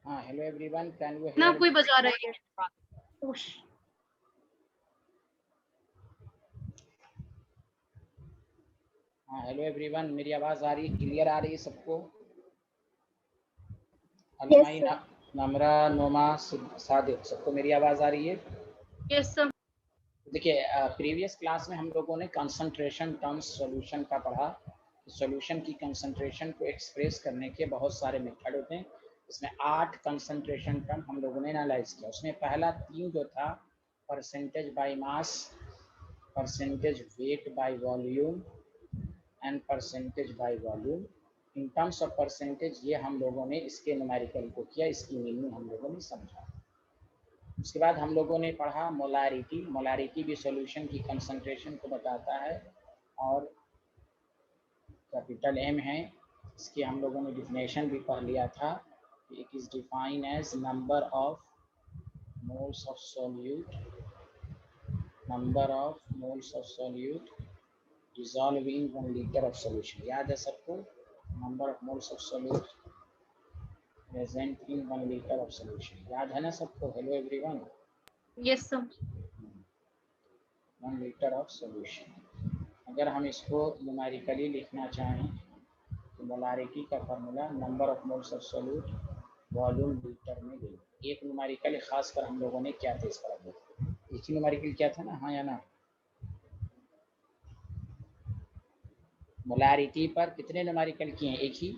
हाँ, hello everyone, can you ना here? कोई बजा रही है। हाँ, हेलो एवरीवन, मेरी आवाज़ आ रही है, क्लियर आ रही है सबको? अलमाई, नम्रा, नोमा, सादिक, सबको मेरी आवाज़ आ रही है? Yes sir. देखिए, प्रीवियस क्लास में हम लोगों ने कंसंट्रेशन टर्म्स सॉल्यूशन का पढ़ा। सॉल्यूशन की कंसंट्रेशन को एक्सप्रेस करने के बहुत सारे मेथड होते हैं। इसमें 8 कंसंट्रेशन टर्म हम लोगों ने एनालाइज किया। उसमें पहला 3 जो था, percentage by mass, percentage weight by volume and percentage by volume. In terms of percentage ये हम लोगों ने इसके न्यूमेरिकल को किया, इसकी मीनिंग हम लोगों ने समझा। उसके बाद हम लोगों ने पढ़ा मोलारिटी। मोलारिटी भी सॉल्यूशन की कंसंट्रेशन को बताता है और कैपिटल एम है। इसकी हम लोगों ने डिफिनेशन भी पढ़ लिया था। It is defined as number of moles of solute, number of moles of solute dissolving 1 liter of solution। याद है सबको? Number of moles of solute present in 1 liter of solution। याद है ना सबको? Hello everyone. Yes sir. 1 liter of solution। अगर हम इसको न्यूमेरिकली लिखना चाहें तो मोलारिटी का formula number of moles of solute volume litre में देंगे। एक न्यूमेरिकल खासकर हम लोगों ने क्या थे इस पर, एक ही न्यूमेरिकल क्या था ना? हाँ या ना? मोलारिटी पर कितने न्यूमेरिकल किए हैं? एक ही?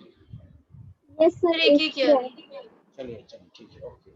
यस सर, एक ही किया। चलिए ठीक है, ओके।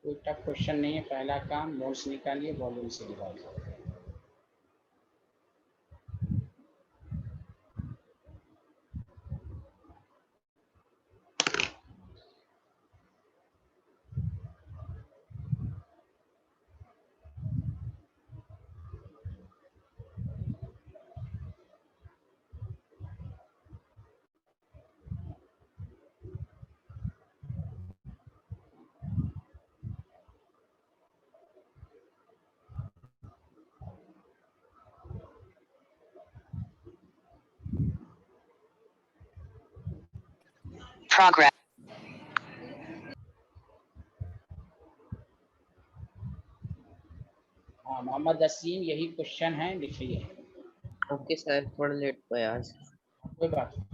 कोई टफ क्वेश्चन नहीं है। पहला काम मोल्स निकालिए, वॉल्यूम से डिवाइड करिए। Progress. हाँ, मोहम्मद असीम, यही क्वेश्चन है, लिखिए। ओके सर, थोड़ा लेट हुआ है आज। कोई बात नहीं।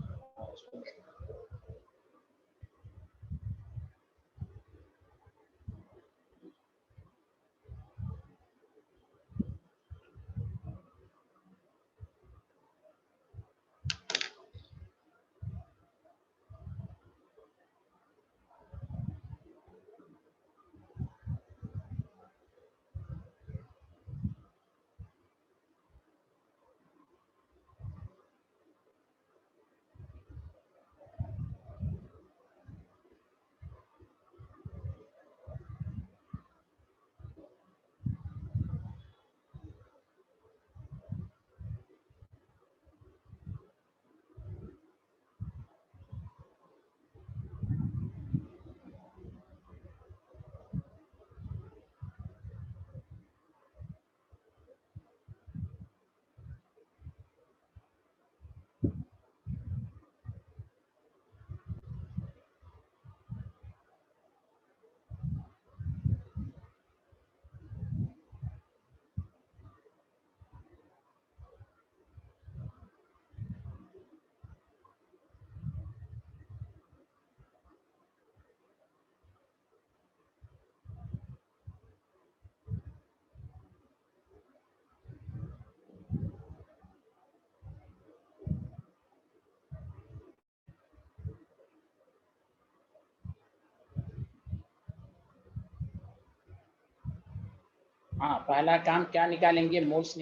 हाँ, पहला काम क्या निकालेंगे? मोल्स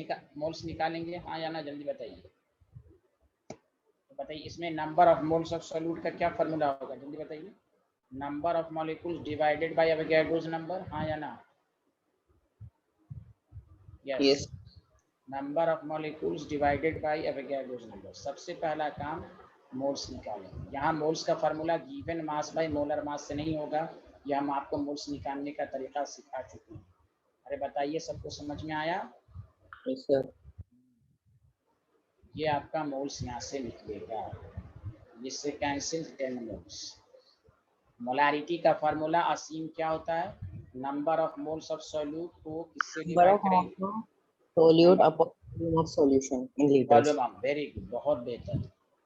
निकालेंगे। हाँ या ना? जल्दी बताइए। बताइए इसमें number of moles of solute का क्या फॉर्मूला होगा, जल्दी बताइए। Number of molecules divided by Avogadro's number, हाँ या ना? Yes, Yes. Number of molecules divided by Avogadro's number. सबसे पहला काम मोल्स निकालें। यहाँ मोल्स का formula given mass by molar मास से नहीं होगा, ये हम आपको मोल्स निकालने का तरीका सिखा चुके हैं। अरे बताइए, सबको समझ में आया? Yes, sir. ये आपका मोल्स यहाँ से निकलेगा, जिससे कैंसिल 10 मोल्स। मोलारिटी का फार्मूला असीम क्या होता है? Number of moles of solute को किससे Number डिवाइड of करेंगे? solute number upon volume of solution in liters. Volume of, very good, बहुत बेहतर।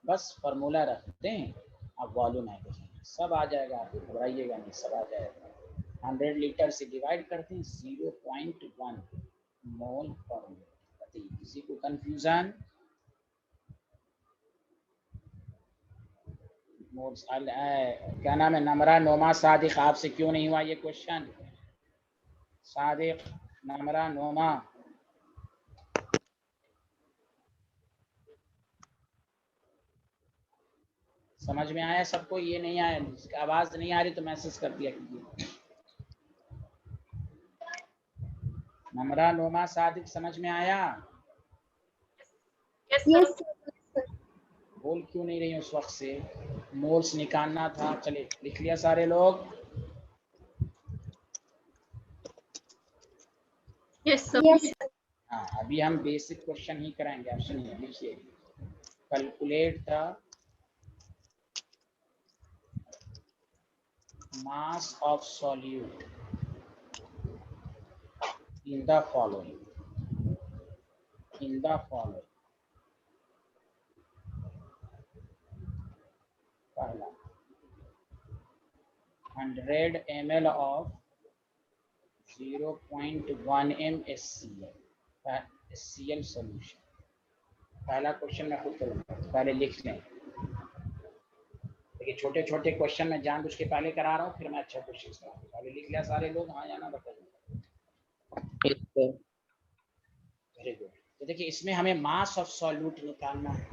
बस फार्मूला रखते हैं, अब वॉल्यूम ऐड करेंगे, सब आ जाएगा, आप घबराइएगा नहीं, सब आ जाएगा। 100 लीटर से डिवाइड करते हैं, 0.1 मोल पर मिनट। बताइए किसी को कंफ्यूजन? मोल्स क्या नाम है? नमरा नोमा सादिक, आपसे क्यों नहीं हुआ ये क्वेश्चन? सादिक, नमरा, नोमा, समझ में आया सबको? ये नहीं आया, आवाज नहीं आ रही तो मैसेज कर दिया कीजिए। नमरा, नोमा, सादिक, समझ में आया? Yes, Yes, sir. sir. बोल क्यों नहीं रही उस वक्त से? मोल्स निकालना था। चलिए लिख लिया सारे लोग? Yes, sir. Yes, sir. हाँ, अभी हम बेसिक क्वेश्चन ही कराएंगे। आप सुनिए, लिखिए। Calculate the mass of solute in the following, in the following. पहला 100 ml of 0.1 m HCl solution. पहला क्वेश्चन मैं खुद करूँगा, पहले लिख लें। देखिए छोटे छोटे क्वेश्चन मैं जानबूझ के पहले करा रहा हूँ, फिर मैं अच्छा क्वेश्चन कराऊंगा। पहले लिख लिया सारे लोग? हाँ या ना बताइए। Yes, sir. Very good. तो देखिए इसमें हमें मास ऑफ सॉल्यूट निकालना है।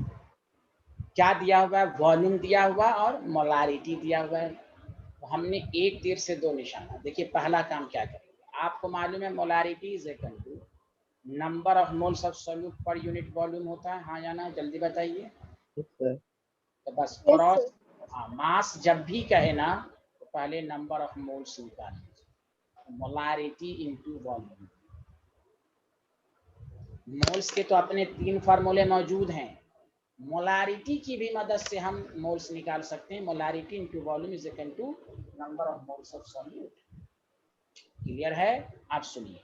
क्या दिया हुआ है? वॉल्यूम दिया हुआ और मोलारिटी दिया हुआ है। तो हमने एक तीर से दो निशाना। देखिए पहला काम क्या करेंगे, आपको मालूम है molarity is equal to number of moles of solute per unit volume होता है, हाँ या ना? जल्दी बताइए। Yes, sir. तो बस Yes, क्रॉस, sir. हाँ, मास जब भी कहे ना तो पहले नंबर ऑफ मोल्स निकाल लीजिए, मोलारिटी इनटू वॉल्यूम। मोल्स के तो अपने 3 फार्मूले मौजूद हैं, मोलारिटी की भी मदद से हम मोल्स निकाल सकते हैं। Molarity into volume is equal to number of moles of solute. Clear है? आप सुनिए।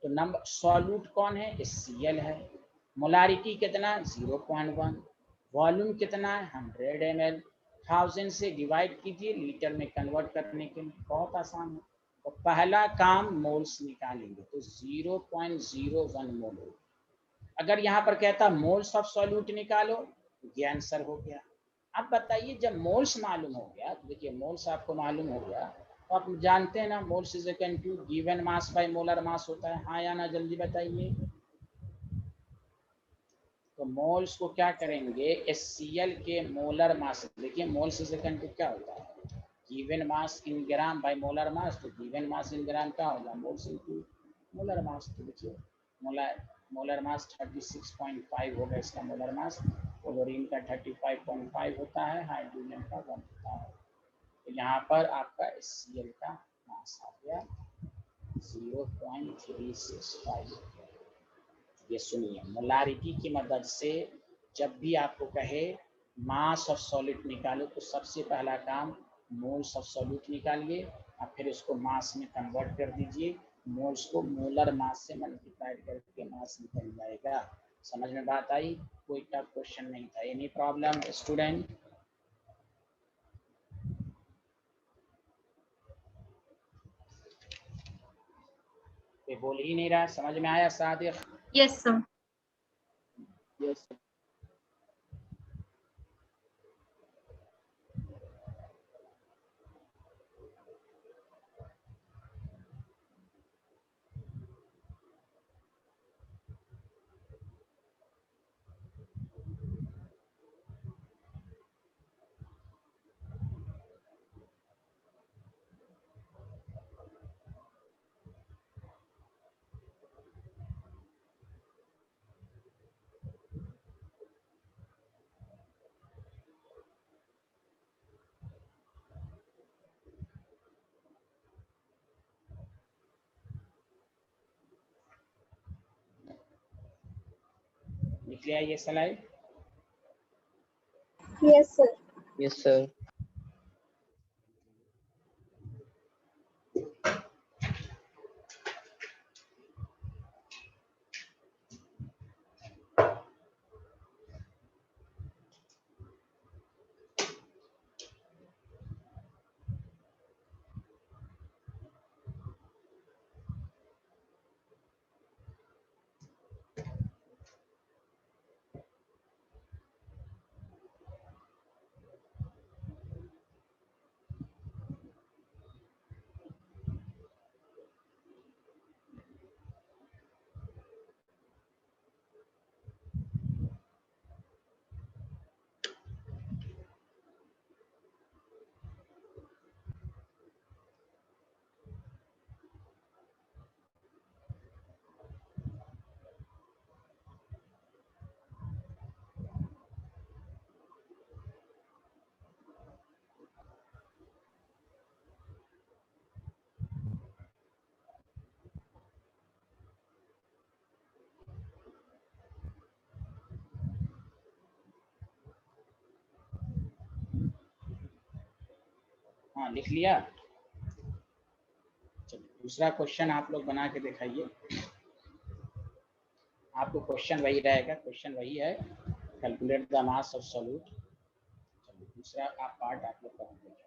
तो नंबर सॉल्यूट कौन है? HCl है। मोलारिटी कितना? 0.1। वॉल्यूम कितना है? 100 ml। 1000 से डिवाइड कीजिए, लीटर में कन्वर्ट करने के लिए बहुत आसान है। तो पहला काम मोल्स निकालेंगे, तो 0.01 मोल होगा। अगर यहाँ पर कहता मोल्स ऑफ सॉल्यूट निकालो, ये आंसर हो गया। अब बताइए, जब मोल्स मालूम हो गया, तो देखिए मोल्स आपको मालूम हो गया, तो आप जानते हैं ना moles is equal to given mass by molar mass होता है, हाँ या ना? जल्दी बताइए। तो मोल्स को क्या करेंगे? HCl के मोलर मास। देखिए मोल्स इज इक्वल टू क्या होता है? गिवन मास इन ग्राम बाय मोलर मास। तो गिवन मास इन ग्राम क्या होगा? Moles into molar mass. तो देखिए मोलर मास 36.5 होगा इसका मोलर मास। क्लोरीन का 35.5 होता है, हाइड्रोजन का 1 होता है। तो यहाँ पर आपका HCl का मास आ गया 0.365। ये सुनिए, मोलारिटी की मदद से जब भी आपको कहे मास ऑफ सॉलिड निकालो, तो सबसे पहला काम मोल्स ऑफ सॉल्यूट निकालिए और फिर उसको मास में कन्वर्ट कर दीजिए। मोल्स को मोलर मास से मल्टीप्लाइड करके मास निकल जाएगा। समझ में बात आई? कोई टफ क्वेश्चन नहीं था। Any problem student? ये बोल ही नहीं रहा, समझ में आया सादिक? Yes, sir. यस। लिख लिया ये slide? Yes, sir. Yes, sir. हाँ, लिख लिया। चलो दूसरा क्वेश्चन आप लोग बना के दिखाइए। आपको क्वेश्चन वही रहेगा, क्वेश्चन वही है, calculate the mass of solute. चलो दूसरा आप पार्ट आप लोग कर देखिए।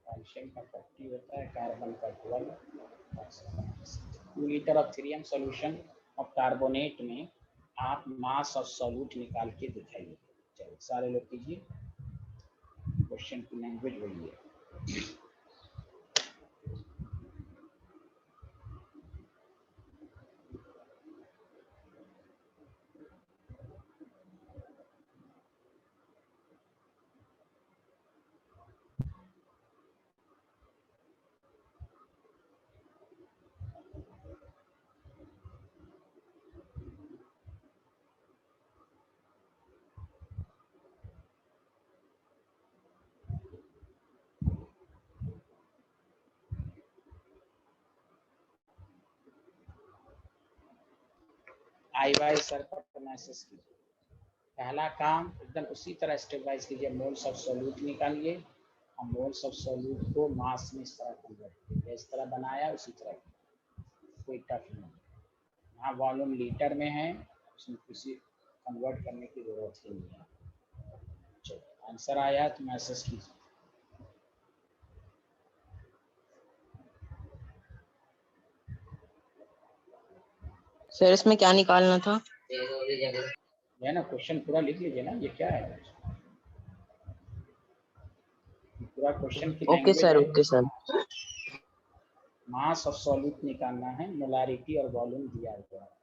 कैल्शियम का 40 होता है, कार्बन का 12। 2 लीटर ऑफ थ्रियम सॉल्यूशन ऑफ कार्बोनेट में आप मास ऑफ सॉल्यूट निकाल के दिखाइए। चलो सारे लोग कीजिए, क्वेश्चन की लैंग्वेज वही है। आई वाई सर पर मैसेज कीजिए। पहला काम एकदम उसी तरह स्टेप वाइज कीजिए। मोल्स ऑफ सॉल्यूट निकालिए और मोल्स ऑफ सॉल्यूट को मास में इस तरह कन्वर्ट कीजिए। इस तरह बनाया उसी तरह, कोई टफ नहीं। यहाँ वॉल्यूम लीटर में है, उसमें किसी कन्वर्ट करने की जरूरत ही नहीं है। चलो आंसर आया तो मैसेज कीजिए। सर इसमें क्या निकालना था? है ना, क्वेश्चन पूरा लिख लीजिए ना। ये क्या है, पूरा क्वेश्चन की ओके लैंग्वेज सर, है। Okay sir. Mass of solute निकालना है, मोलारिटी और वॉल्यूम दिया हुआ है।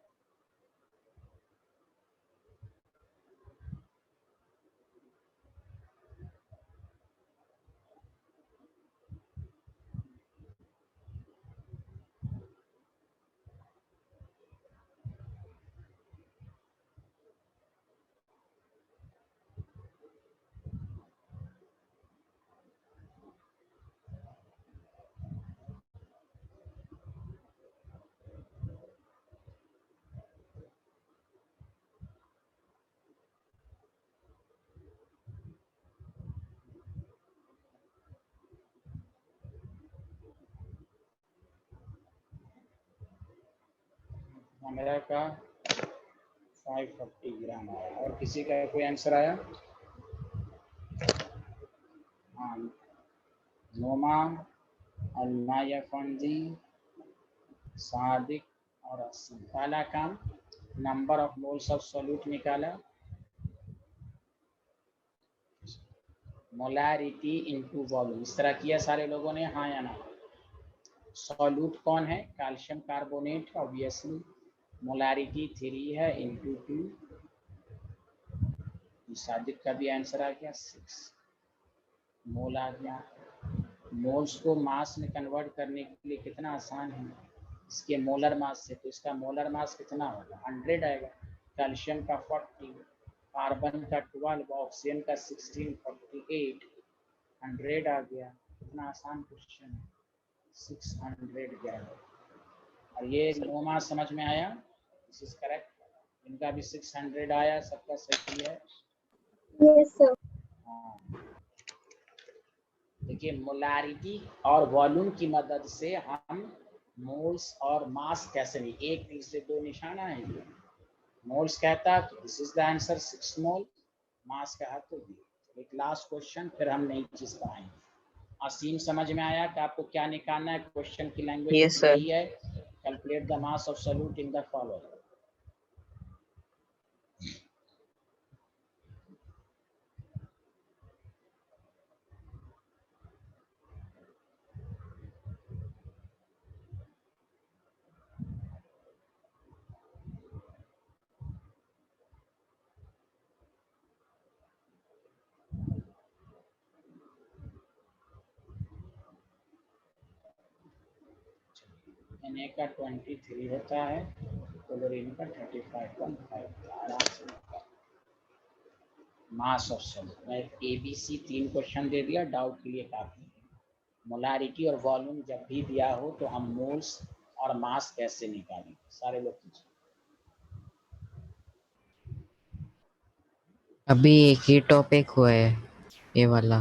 मेरा का 540 ग्राम आया। और किसी का कोई आंसर आया? हाँ, नोमा, अलमाया फंजी, सादिक और असीम। पहला काम number of moles of solute निकाला, मोलारिटी इनटू वॉल्यूम, इस तरह किया सारे लोगों ने, हाँ या ना? सॉल्यूट कौन है? कैल्शियम कार्बोनेट, ऑब्वियसली मोलारिटी 3 है इनटू 2। सादिक का भी आंसर आ गया 6 मोल आ गया। मोल्स को मास में कन्वर्ट करने के लिए कितना आसान है, इसके मोलर मास से, तो इसका मोलर मास कितना होगा? 100 आएगा। कैल्शियम का 40, कार्बन का 12, ऑक्सीजन का 16, 48, 100 आ गया। इतना आसान क्वेश्चन है, 600 गया। और ये 9 मास समझ में आया, दिस इज करेक्ट। इनका भी 600 आया, सबका सही है। Yes, sir. हाँ। देखिए मोलारिटी और वॉल्यूम की मदद से हम मोल्स और मास कैसे नहीं, एक तीर से दो निशाना है। मोल्स कहता है दिस इज द आंसर 6 मोल, मास कहा तो एक लास्ट क्वेश्चन, फिर हम नई चीज पढ़ाएंगे। असीम समझ में आया कि आपको क्या निकालना है, क्वेश्चन की लैंग्वेज Yes, sir. यही है, calculate the mass of solute in the following. Na का 23 होता है, क्लोरीन का 35.5। आराम से मास ऑफ सॉल्यूट। मैं ABC 3 क्वेश्चन दे दिया, डाउट के लिए काफी। मोलारिटी और वॉल्यूम जब भी दिया हो तो हम मोल्स और मास कैसे निकालें, सारे लोग कीजिए। अभी एक ही टॉपिक हुआ है ये वाला।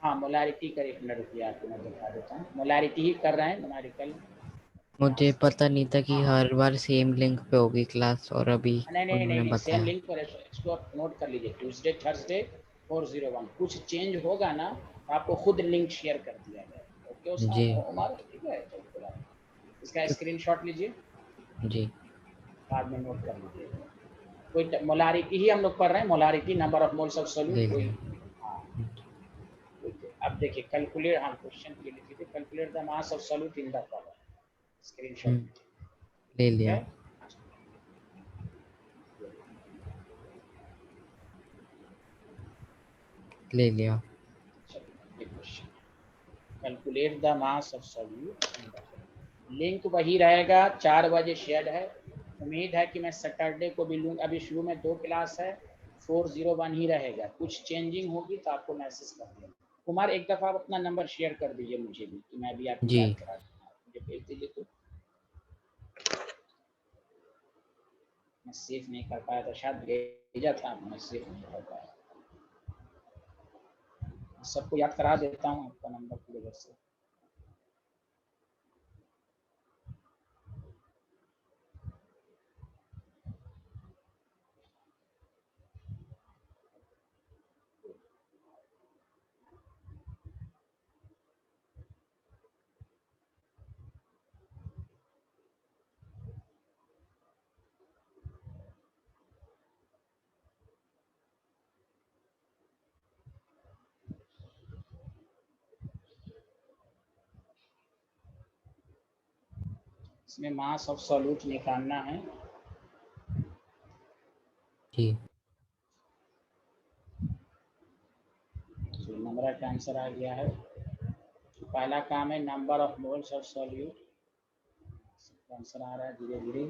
हाँ मोलारिटी कर, एक मिनट रुकिए आपको मैं दिखा देता हूँ। मोलारिटी ही कर रहे हैं, न्यूमेरिकल। मुझे पता नहीं था कि हाँ। हर बार सेम लिंक पे होगी क्लास, और अभी नहीं नहीं नहीं उन्होंने नहीं, सेम बताया। लिंक पर है, इसको आप नोट कर लीजिए। Tuesday Thursday 401। कुछ चेंज होगा ना तो आपको खुद लिंक शेयर कर दिया जाएगा। ओके जी उमर, ठीक है, इसका स्क्रीनशॉट लीजिए, जी बाद में नोट कर लीजिए। कोई मोलारिटी ही हम लोग पढ़ रहे हैं, molarity number of moles of ले सॉल्यूट। कोई लिया। हाँ, अब देखिए कैलकुलेट, हाँ क्वेश्चन के लिए लिखिए, calculate the mass of solute in the following. Screenshot ले लिया। ले लिया। Calculate the mass of solute. Link वही रहेगा, 4 बजे शेयर है। उम्मीद है कि मैं सैटरडे को भी लूँगा। अभी शुरू में 2 क्लास है, 401 ही रहेगा। कुछ चेंजिंग होगी तो आपको मैसेज कर देंगे। कुमार एक दफ़ा आप अपना नंबर शेयर कर दीजिए मुझे भी, कि मैं भी आपको जी याद करा दूँ। मुझे भेज दीजिए तो मैं सेव नहीं कर पाया था, शायद भेजा था, मैं सेव नहीं कर पाया। सबको याद करा देता हूँ आपका नंबर पूरे घर से। इसमें मास ऑफ सॉल्यूट निकालना है। जी तो नंबर का आंसर आ गया है। पहला काम है number of moles of solute. Answer आ रहा है धीरे धीरे।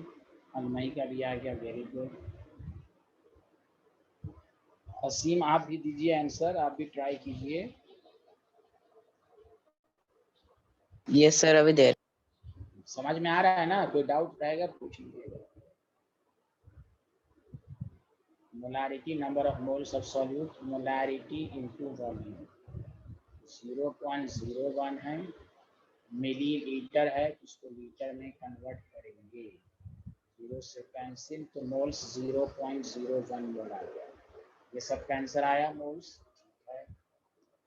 अलमई का भी आ गया, वेरी गुड। असीम आप भी दीजिए आंसर, आप भी ट्राई कीजिए। Yes, sir. अभी देर। समझ में आ रहा है ना? कोई डाउट रहेगा पूछ लीजिएगा। Molarity number of moles of solute, molarity into volume 0.01 है। मिलीलीटर है, इसको लीटर में कन्वर्ट करेंगे। 0 से कैंसिल तो मोल्स 0.01 मोल आ गया। ये सब कैंसर आया मोल्स।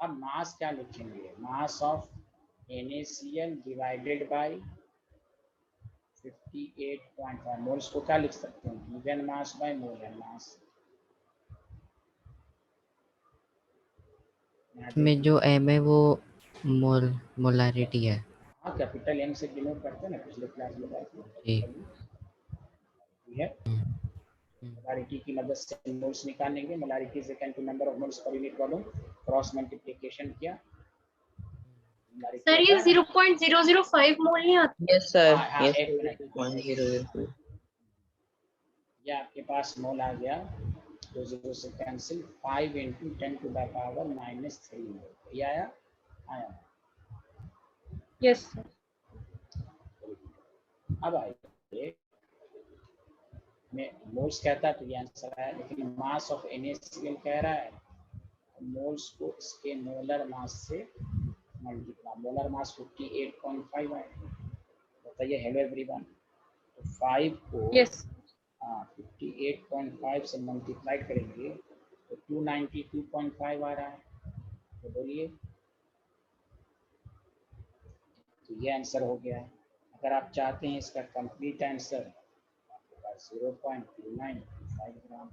अब मास क्या लिखेंगे? Mass of NaCl divided by 58.1। Moles को क्या लिख सकते हैं? गिवन मास बाय मोलर मास। में जो एम है वो मोलारिटी है। हाँ कैपिटल M से डिनोट करते हैं ना, पिछले क्लास में बात जी की है। मोलारिटी की मदद से मोल्स निकालेंगे। Molarity is equal to number of moles per unit volume, cross multiplication किया। सर ये 0.005 मोल नहीं आता? Yes, sir. हाँ, Yes, एक मिनट। 0.002. ये आपके पास मोल आ गया। दो जीरो से cancel, 5 into 10 to the power -3 ये आया। Yes sir. अब आइए में मोल्स कहता है तो ये आंसर है, लेकिन मास ऑफ NaCl कह रहा है, मोल्स को इसके मोलर मास से मल्टीप्लाई, मोलर मास 58.5 है। बताइए हेलो एवरीवन, तो 5 को यस 58.5 से मल्टीप्लाई करेंगे तो 292.5 आ रहा है। तो बोलिए, तो ये आंसर हो गया है। अगर आप चाहते हैं इसका कंप्लीट आंसर 0.2925 ग्राम।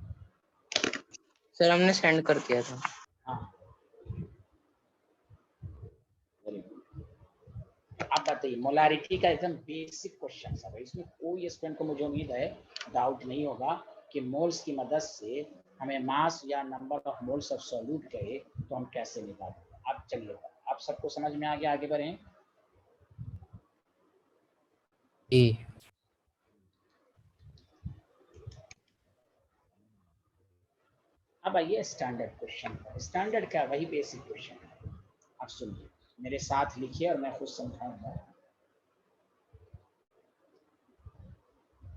सर हमने सेंड कर दिया था। हाँ आप बताइए, मोलारिटी का एकदम बेसिक क्वेश्चन है, इसमें कोई स्टूडेंट को मुझे उम्मीद है डाउट नहीं होगा कि मोल्स की मदद से हमें मास या number of moles of solute कहे तो हम कैसे निकालेंगे। आप चलिए, आप सबको समझ में आ गया, आगे बढ़ें। अब आइए स्टैंडर्ड क्वेश्चन पर। स्टैंडर्ड क्या, वही बेसिक क्वेश्चन है। आप सुनिए, मेरे साथ लिखिए और मैं खुद समझाऊंगा।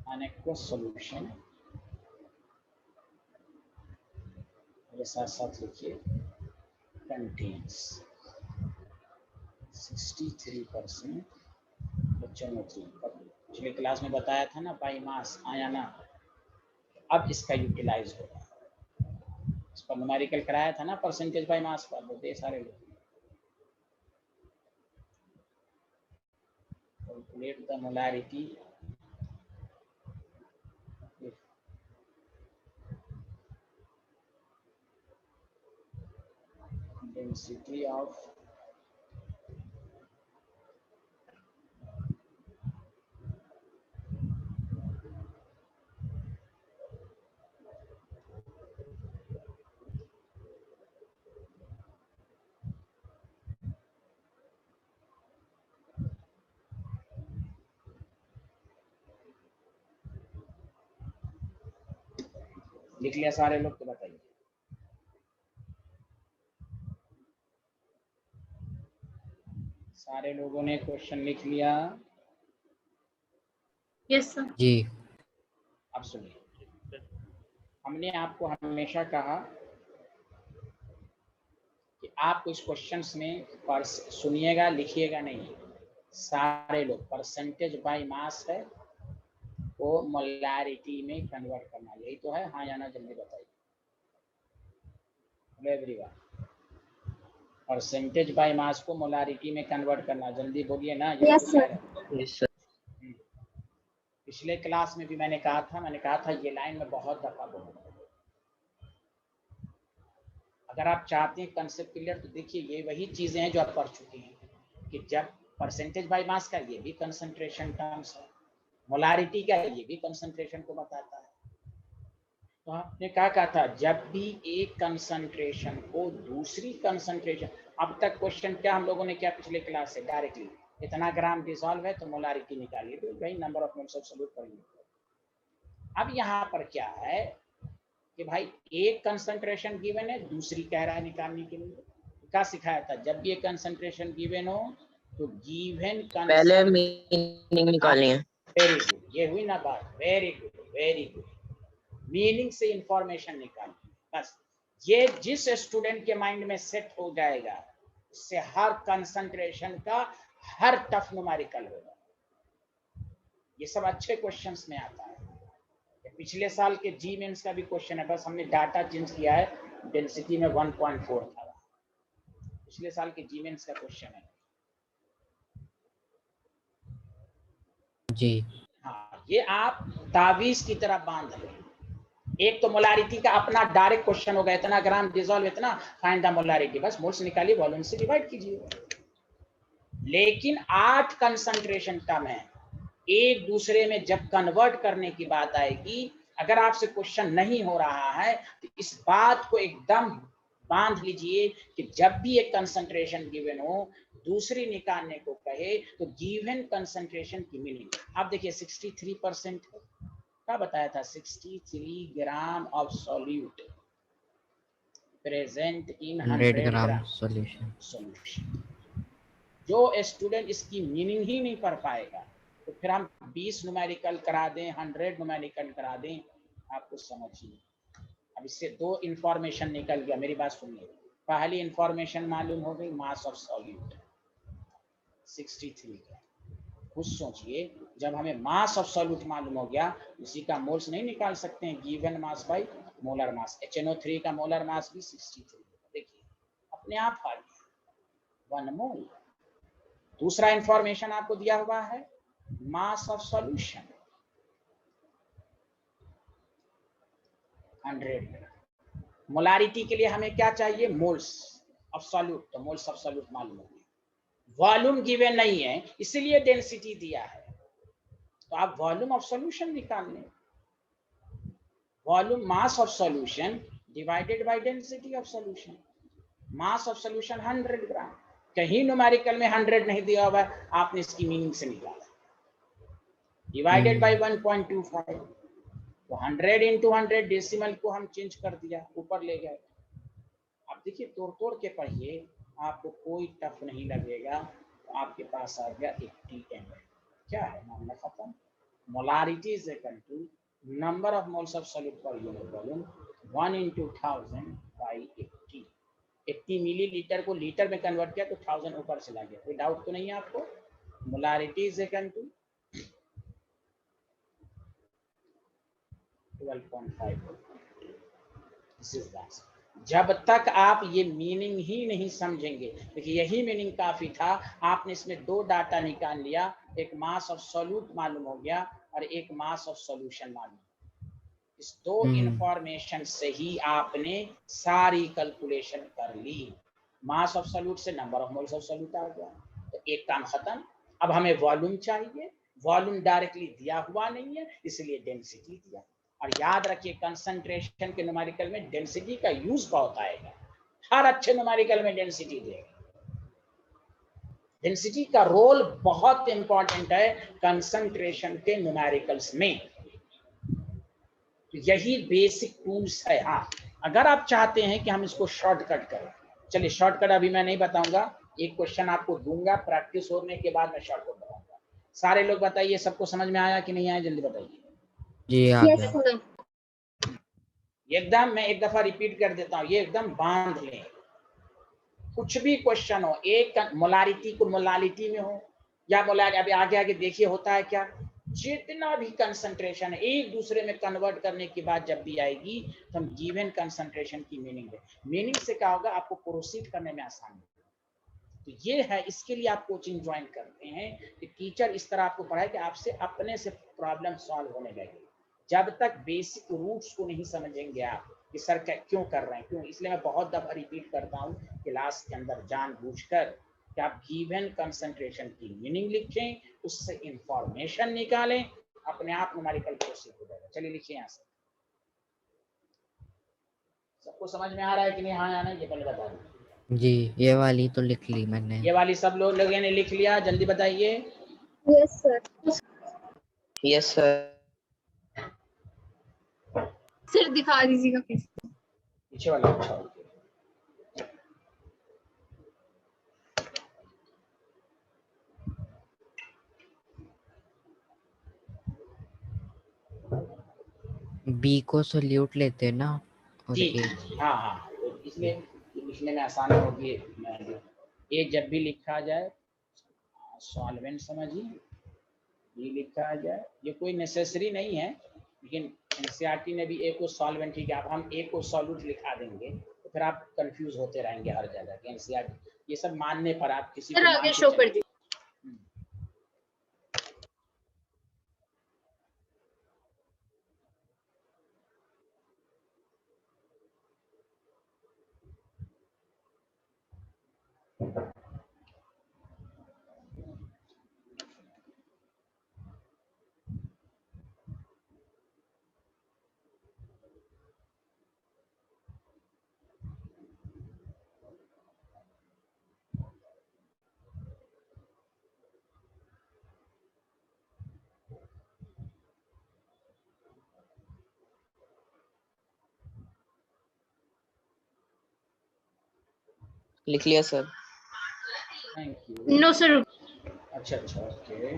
an aqueous solution, मेरे साथ साथ लिखिए, contains 63%। बच्चों ने पिछले क्लास में बताया था ना बाई मास आया ना, अब इसका यूटिलाइज होगा। इस पर न्यूमेरिकल कराया था ना परसेंटेज बाई मास पर, बोलते सारे लोग। Calculate the molarity density of लिख लिया सारे लोग, तो बताइए। सारे लोगों ने क्वेश्चन लिख लिया? Yes sir. जी। अब सुनिए, हमने आपको हमेशा कहा कि आप इस क्वेश्चंस में सुनिएगा, लिखिएगा नहीं। सारे लोग परसेंटेज बाय मास है वो मोलारिटी में कन्वर्ट करना, यही तो है। हाँ या ना जल्दी बताइए। हेलो एवरीवन, परसेंटेज बाय मास को मोलारिटी में कन्वर्ट करना, जल्दी बोलिए ना। Yes sir. Yes sir. पिछले क्लास में भी मैंने कहा था ये लाइन में बहुत दफा बोलूंगा। अगर आप चाहते हैं कंसेप्ट क्लियर, तो देखिए ये वही चीजें हैं जो आप पढ़ चुके हैं कि जब परसेंटेज बाय मास का ये भी कंसंट्रेशन टर्म्स है, मोलारिटी का ये भी कंसंट्रेशन को बताता है। तो आपने क्या कहा था, जब भी एक कंसंट्रेशन को दूसरी कंसंट्रेशन, अब तक क्वेश्चन क्या हम लोगों ने क्या पिछले क्लास से डायरेक्टली इतना ग्राम डिसॉल्व है तो मोलारिटी निकालिए, तो वही number of moles of solute करेंगे। अब यहाँ पर क्या है कि भाई एक कंसंट्रेशन गिवन है, दूसरी कह रहा है निकालने के लिए। क्या सिखाया था, जब भी एक कंसंट्रेशन गिवन हो तो गिवन पहले मीनिंग निकालनी है। वेरी गुड, ये हुई ना बात, very good very good. Meaning से इंफॉर्मेशन निकालनी, बस ये जिस स्टूडेंट के माइंड में सेट हो जाएगा उससे हर कंसंट्रेशन का हर टफ न्यूमेरिकल होगा। ये सब अच्छे क्वेश्चंस में आता है। पिछले साल के जी मेंस का भी क्वेश्चन है, बस हमने डाटा चेंज किया है, डेंसिटी में 1.4 था। पिछले साल के जी मेंस का क्वेश्चन है। जी। हाँ, ये आप तावीज की तरह बांध लें। एक तो मोलारिटी का अपना डायरेक्ट क्वेश्चन होगा, इतना ग्राम डिसॉल्व, इतना फाइंड द मोलारिटी, बस मोल्स निकालिए, वॉल्यूम से डिवाइड कीजिए। लेकिन 8 कंसंट्रेशन टर्म है, एक दूसरे में जब कन्वर्ट करने की बात आएगी, अगर आपसे क्वेश्चन नहीं हो रहा है तो इस बात को एकदम बांध लीजिए कि जब भी एक कंसंट्रेशन गिवन हो दूसरी निकालने को कहे तो गिवन कंसंट्रेशन की मीनिंग। आप देखिए 63% क्या बताया था, 63 gram of solute present in 100 100 gram gram solution. Solution. जो स्टूडेंट इसकी मीनिंग ही नहीं कर पाएगा तो फिर हम 20 न्यूमेरिकल करा दें, 100 न्यूमेरिकल करा दें, आपको समझिए। अब इससे दो इंफॉर्मेशन निकल गया, मेरी बात सुनिए। पहली इंफॉर्मेशन मालूम हो गई मास ऑफ सॉल्यूट 63 का। खुद सोचिए, जब हमें मास ऑफ सॉल्यूट मालूम हो गया, उसी का मोल्स नहीं निकाल सकते हैं, given mass by molar mass. HNO3 का मोलर मास भी 63। देखिए अपने आप आ गया 1 मोल। दूसरा इंफॉर्मेशन आपको दिया हुआ है मास ऑफ सॉल्यूशन 100। मोलारिटी के लिए हमें क्या चाहिए, मोल्स ऑफ सॉल्यूट। तो मोल्स ऑफ सॉल्यूट मालूम हो गया। वॉल्यूम गिवन नहीं है इसलिए डेंसिटी दिया है, तो आप वॉल्यूम ऑफ सॉल्यूशन निकाल लें। Volume mass of solution divided by density of solution. Mass of solution 100 ग्राम। कहीं न्यूमेरिकल में 100 नहीं दिया हुआ है, आपने इसकी मीनिंग से निकाला। डिवाइडेड बाय 1.25, तो 100 into 100 डेसिमल को हम चेंज कर दिया, ऊपर ले गए। अब देखिए तोड़ तोड़ के पढ़िए, आपको कोई टफ नहीं लगेगा। तो आपके पास आ गया 80 ml। क्या है, मामला खत्म। Molarity is equal to number of moles of solute per unit volume 1 into 1000 by 80। 80 millilitre को लीटर में कन्वर्ट किया तो 1000 ऊपर चला गया। कोई डाउट तो नहीं है आपको? Molarity is equal to 12.5। जब तक आप ये मीनिंग ही नहीं समझेंगे, देखिए यही मीनिंग काफी था। आपने इसमें दो डाटा निकाल लिया, एक मास ऑफ सॉल्यूट मालूम हो गया और एक मास ऑफ सॉल्यूशन मालूम। इस दो इंफॉर्मेशन से ही आपने सारी कैलकुलेशन कर ली। मास ऑफ सॉल्यूट से number of moles of solute आ गया, तो एक काम खत्म। अब हमें वॉल्यूम चाहिए, वॉल्यूम डायरेक्टली दिया हुआ नहीं है इसलिए डेंसिटी दिया। और याद रखिए कंसंट्रेशन के न्यूमेरिकल में डेंसिटी का यूज बहुत आएगा। हर अच्छे न्यूमेरिकल में डेंसिटी देगा। डेंसिटी का रोल बहुत इंपॉर्टेंट है कंसंट्रेशन के न्यूमेरिकल्स में। तो यही बेसिक टूल्स है। हाँ, अगर आप चाहते हैं कि हम इसको शॉर्टकट करें, चलिए शॉर्टकट अभी मैं नहीं बताऊंगा, एक क्वेश्चन आपको दूंगा, प्रैक्टिस होने के बाद मैं शॉर्टकट बताऊंगा। सारे लोग बताइए, सबको समझ में आया कि नहीं आया, जल्दी बताइए। जी आ Yes, गया। sir. एकदम मैं एक दफा रिपीट कर देता हूँ, ये एकदम बांध लें। कुछ भी क्वेश्चन हो, एक मोलारिटी को मोलालिटी में हो या मोलारिटी, अभी आगे आगे देखिए होता है क्या, जितना भी कंसंट्रेशन है एक दूसरे में कन्वर्ट करने के बाद जब भी आएगी तो हम गिवन कंसंट्रेशन की मीनिंग है। मीनिंग से क्या होगा, आपको प्रोसीड करने में आसानी। तो ये है, इसके लिए आप कोचिंग ज्वाइन करते हैं कि टीचर इस तरह आपको पढ़ाए कि आपसे अपने से प्रॉब्लम सॉल्व होने लगे। जब तक बेसिक रूट्स को नहीं समझेंगे आप कि सर क्यों कर रहे हैं, क्यों, इसलिए मैं बहुत दफा रिपीट करता हूँ क्लास के अंदर जानबूझकर कि आप गिवन कंसंट्रेशन की मीनिंग लिखें, उससे इंफॉर्मेशन निकालें, अपने आप न्यूमेरिकल प्रोसीड हो जाएगा। चलिए लिखिए यहाँ से। सबको समझ में आ रहा है कि नहीं? हाँ या नहीं, ये पहले बता दीजिए। जी ये वाली तो लिख ली मैंने। ये वाली सब लोगों ने लिख लिया, जल्दी बताइए। Yes, sir. Yes sir. सिर दिखा दीजिएगा प्लीज। पीछे वाला अच्छा। बी को सॉल्यूट लेते हैं ना, और जी ए। हाँ हाँ, तो इसलिए लिखने में आसानी होगी। ए जब भी लिखा जाए सॉल्वेंट समझिए, ये लिखा जाए, ये कोई नेसेसरी नहीं है, लेकिन एनसीईआरटी ने भी ए को सॉल्वेंट, ठीक है, अब हम ए को सॉल्यूट लिखा देंगे तो फिर आप कंफ्यूज होते रहेंगे हर जगह के। एनसीईआरटी ये सब मानने पर आप किसी सर को आगे मान के शो कर चलिए। दीजिए। लिख लिया sir. Thank you. No sir. अच्छा अच्छा ओके।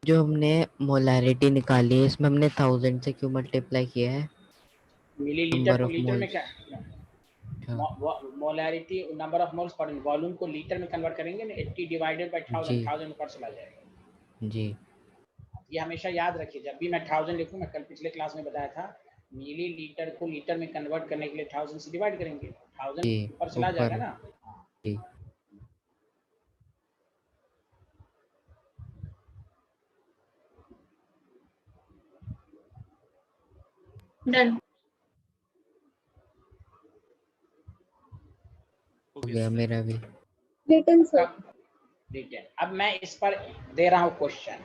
जो हमने मोलैरिटी निकाली है इसमें हमने 1000 से क्यों मल्टीप्लाई किया है? मिलीलीटर नंबर को ऑफ लीटर में मोल्स। क्या, अच्छा मोलैरिटी नंबर ऑफ मोल्स पर वॉल्यूम को लीटर में कन्वर्ट करेंगे ना, 80 डिवाइडेड बाय 1000, जी 1000 ऊपर चला जाएगा। जी ये हमेशा याद रखिए, जब भी मैं 1000 लिखूं, मैं कल पिछले क्लास में बताया था, मिली लीटर को लीटर में कन्वर्ट करने के लिए 1000 से डिवाइड करेंगे, 1000 जी ऊपर चला जाएगा ऊपर। ना। जी डन। हो गया मेरा भी। written sir. रिटर्न। अब मैं इस पर दे रहा हूँ क्वेश्चन,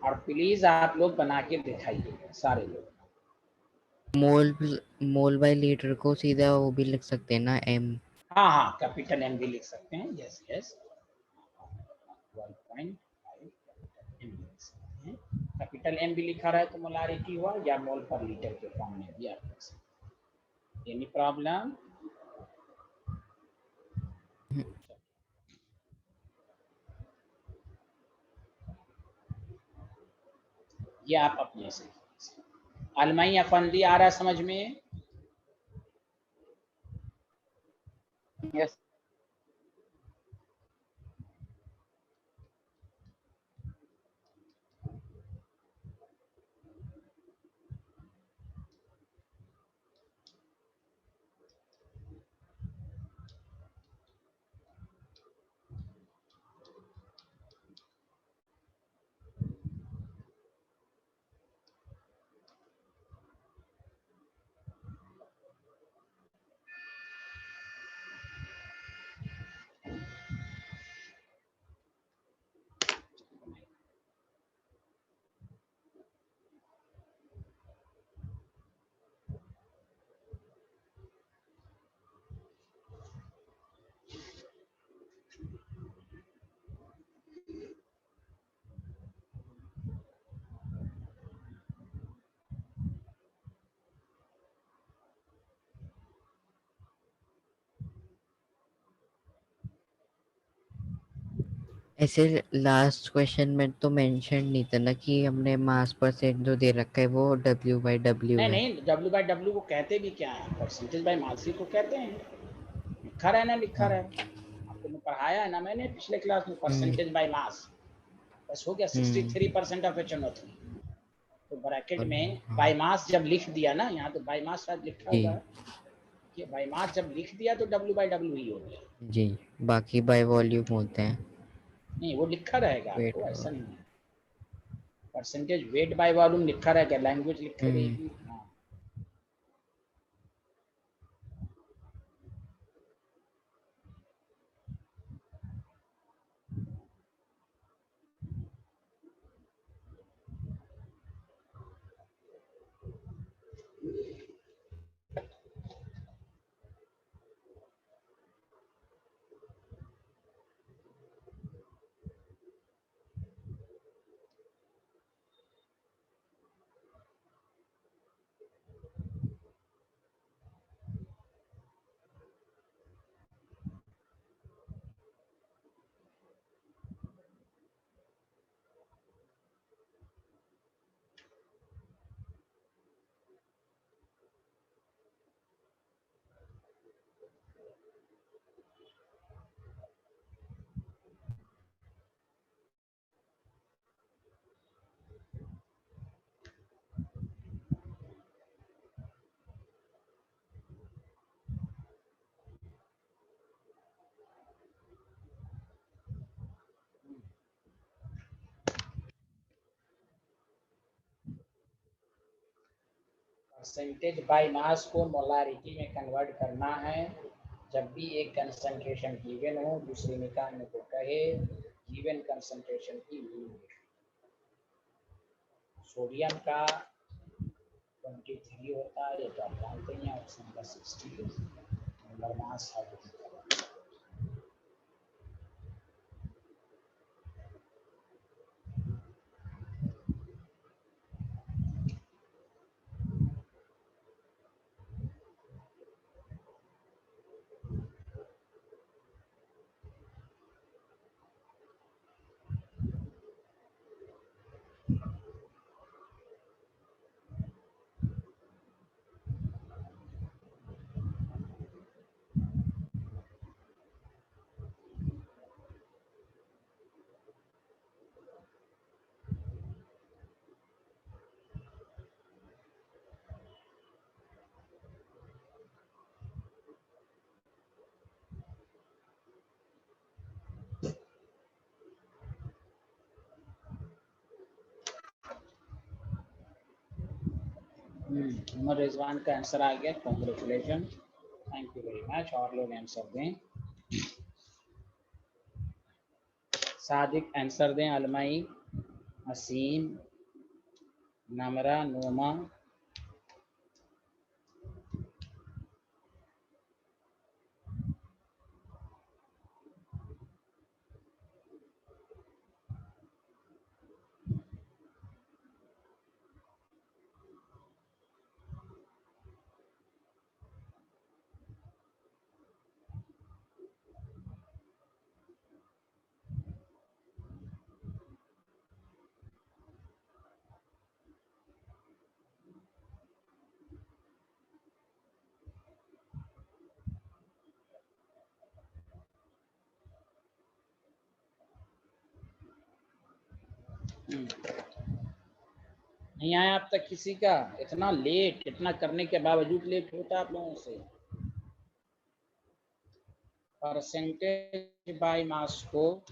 और प्लीज आप लोग बना के दिखाइए सारे लोग। मोल मोल बाय लीटर को सीधा वो भी लिख सकते हैं ना, एम। हाँ हाँ, कैपिटल एम भी लिख सकते हैं, यस यस। 1.5 एम लिख सकते हैं, कैपिटल एम भी लिखा रहा है तो मोलारिटी हुआ, या मोल पर लीटर के फॉर्म में भी आप लिख सकते हैं। Any problem? ये आप अपने से अलमई अफंदी आ रहा है समझ में? यस। ऐसे लास्ट क्वेश्चन में तो मेंशन नहीं था ना कि हमने मास परसेंट जो दे रखा है वो W/W नहीं है। नहीं, डब्ल्यू बाई डब्ल्यू को कहते भी क्या है, परसेंटेज बाई मास ही को कहते हैं। लिखा रहा है ना, लिखा हाँ। रहा है, आपको मैं पढ़ाया है ना मैंने पिछले क्लास में, हम्म परसेंटेज बाई मास। बस हो गया, हम्म 63% ऑफ HNO3। तो ब्रैकेट और में हाँ बाई मास जब लिख दिया ना, यहाँ तो बाई मास शायद लिखा जी हुआ है, कि बाई मास जब लिख दिया तो डब्ल्यू बाई डब्ल्यू ही हो गया। जी। बाकी बाय वॉल्यूम होते हैं। नहीं, वो लिखा रहेगा वेट। आपको, ऐसा नहीं है। परसेंटेज वेट बाय वॉल्यूम लिखा रहेगा, लैंग्वेज लिखी हम्म रहेगी। हाँ, परसेंटेज बाय मास को मोलारिटी में कन्वर्ट करना है। जब भी एक कंसंट्रेशन गिवन हो, दूसरे निकालने को कहे, गिवन कंसंट्रेशन की यूनिट। सोडियम का 23 होता है, ये तो आप जानते हैं, ऑप्शन का 60 नंबर मास है। उमर रिजवान का आंसर आ गया, congratulation, thank you very much. और लोग आंसर दें, सादिक आंसर दें, अलमाई, असीम, नमरा, नोमा, नहीं आया अब तक किसी का? इतना लेट, इतना करने के बावजूद लेट होता आप लोगों से। परसेंटेज बाय मास को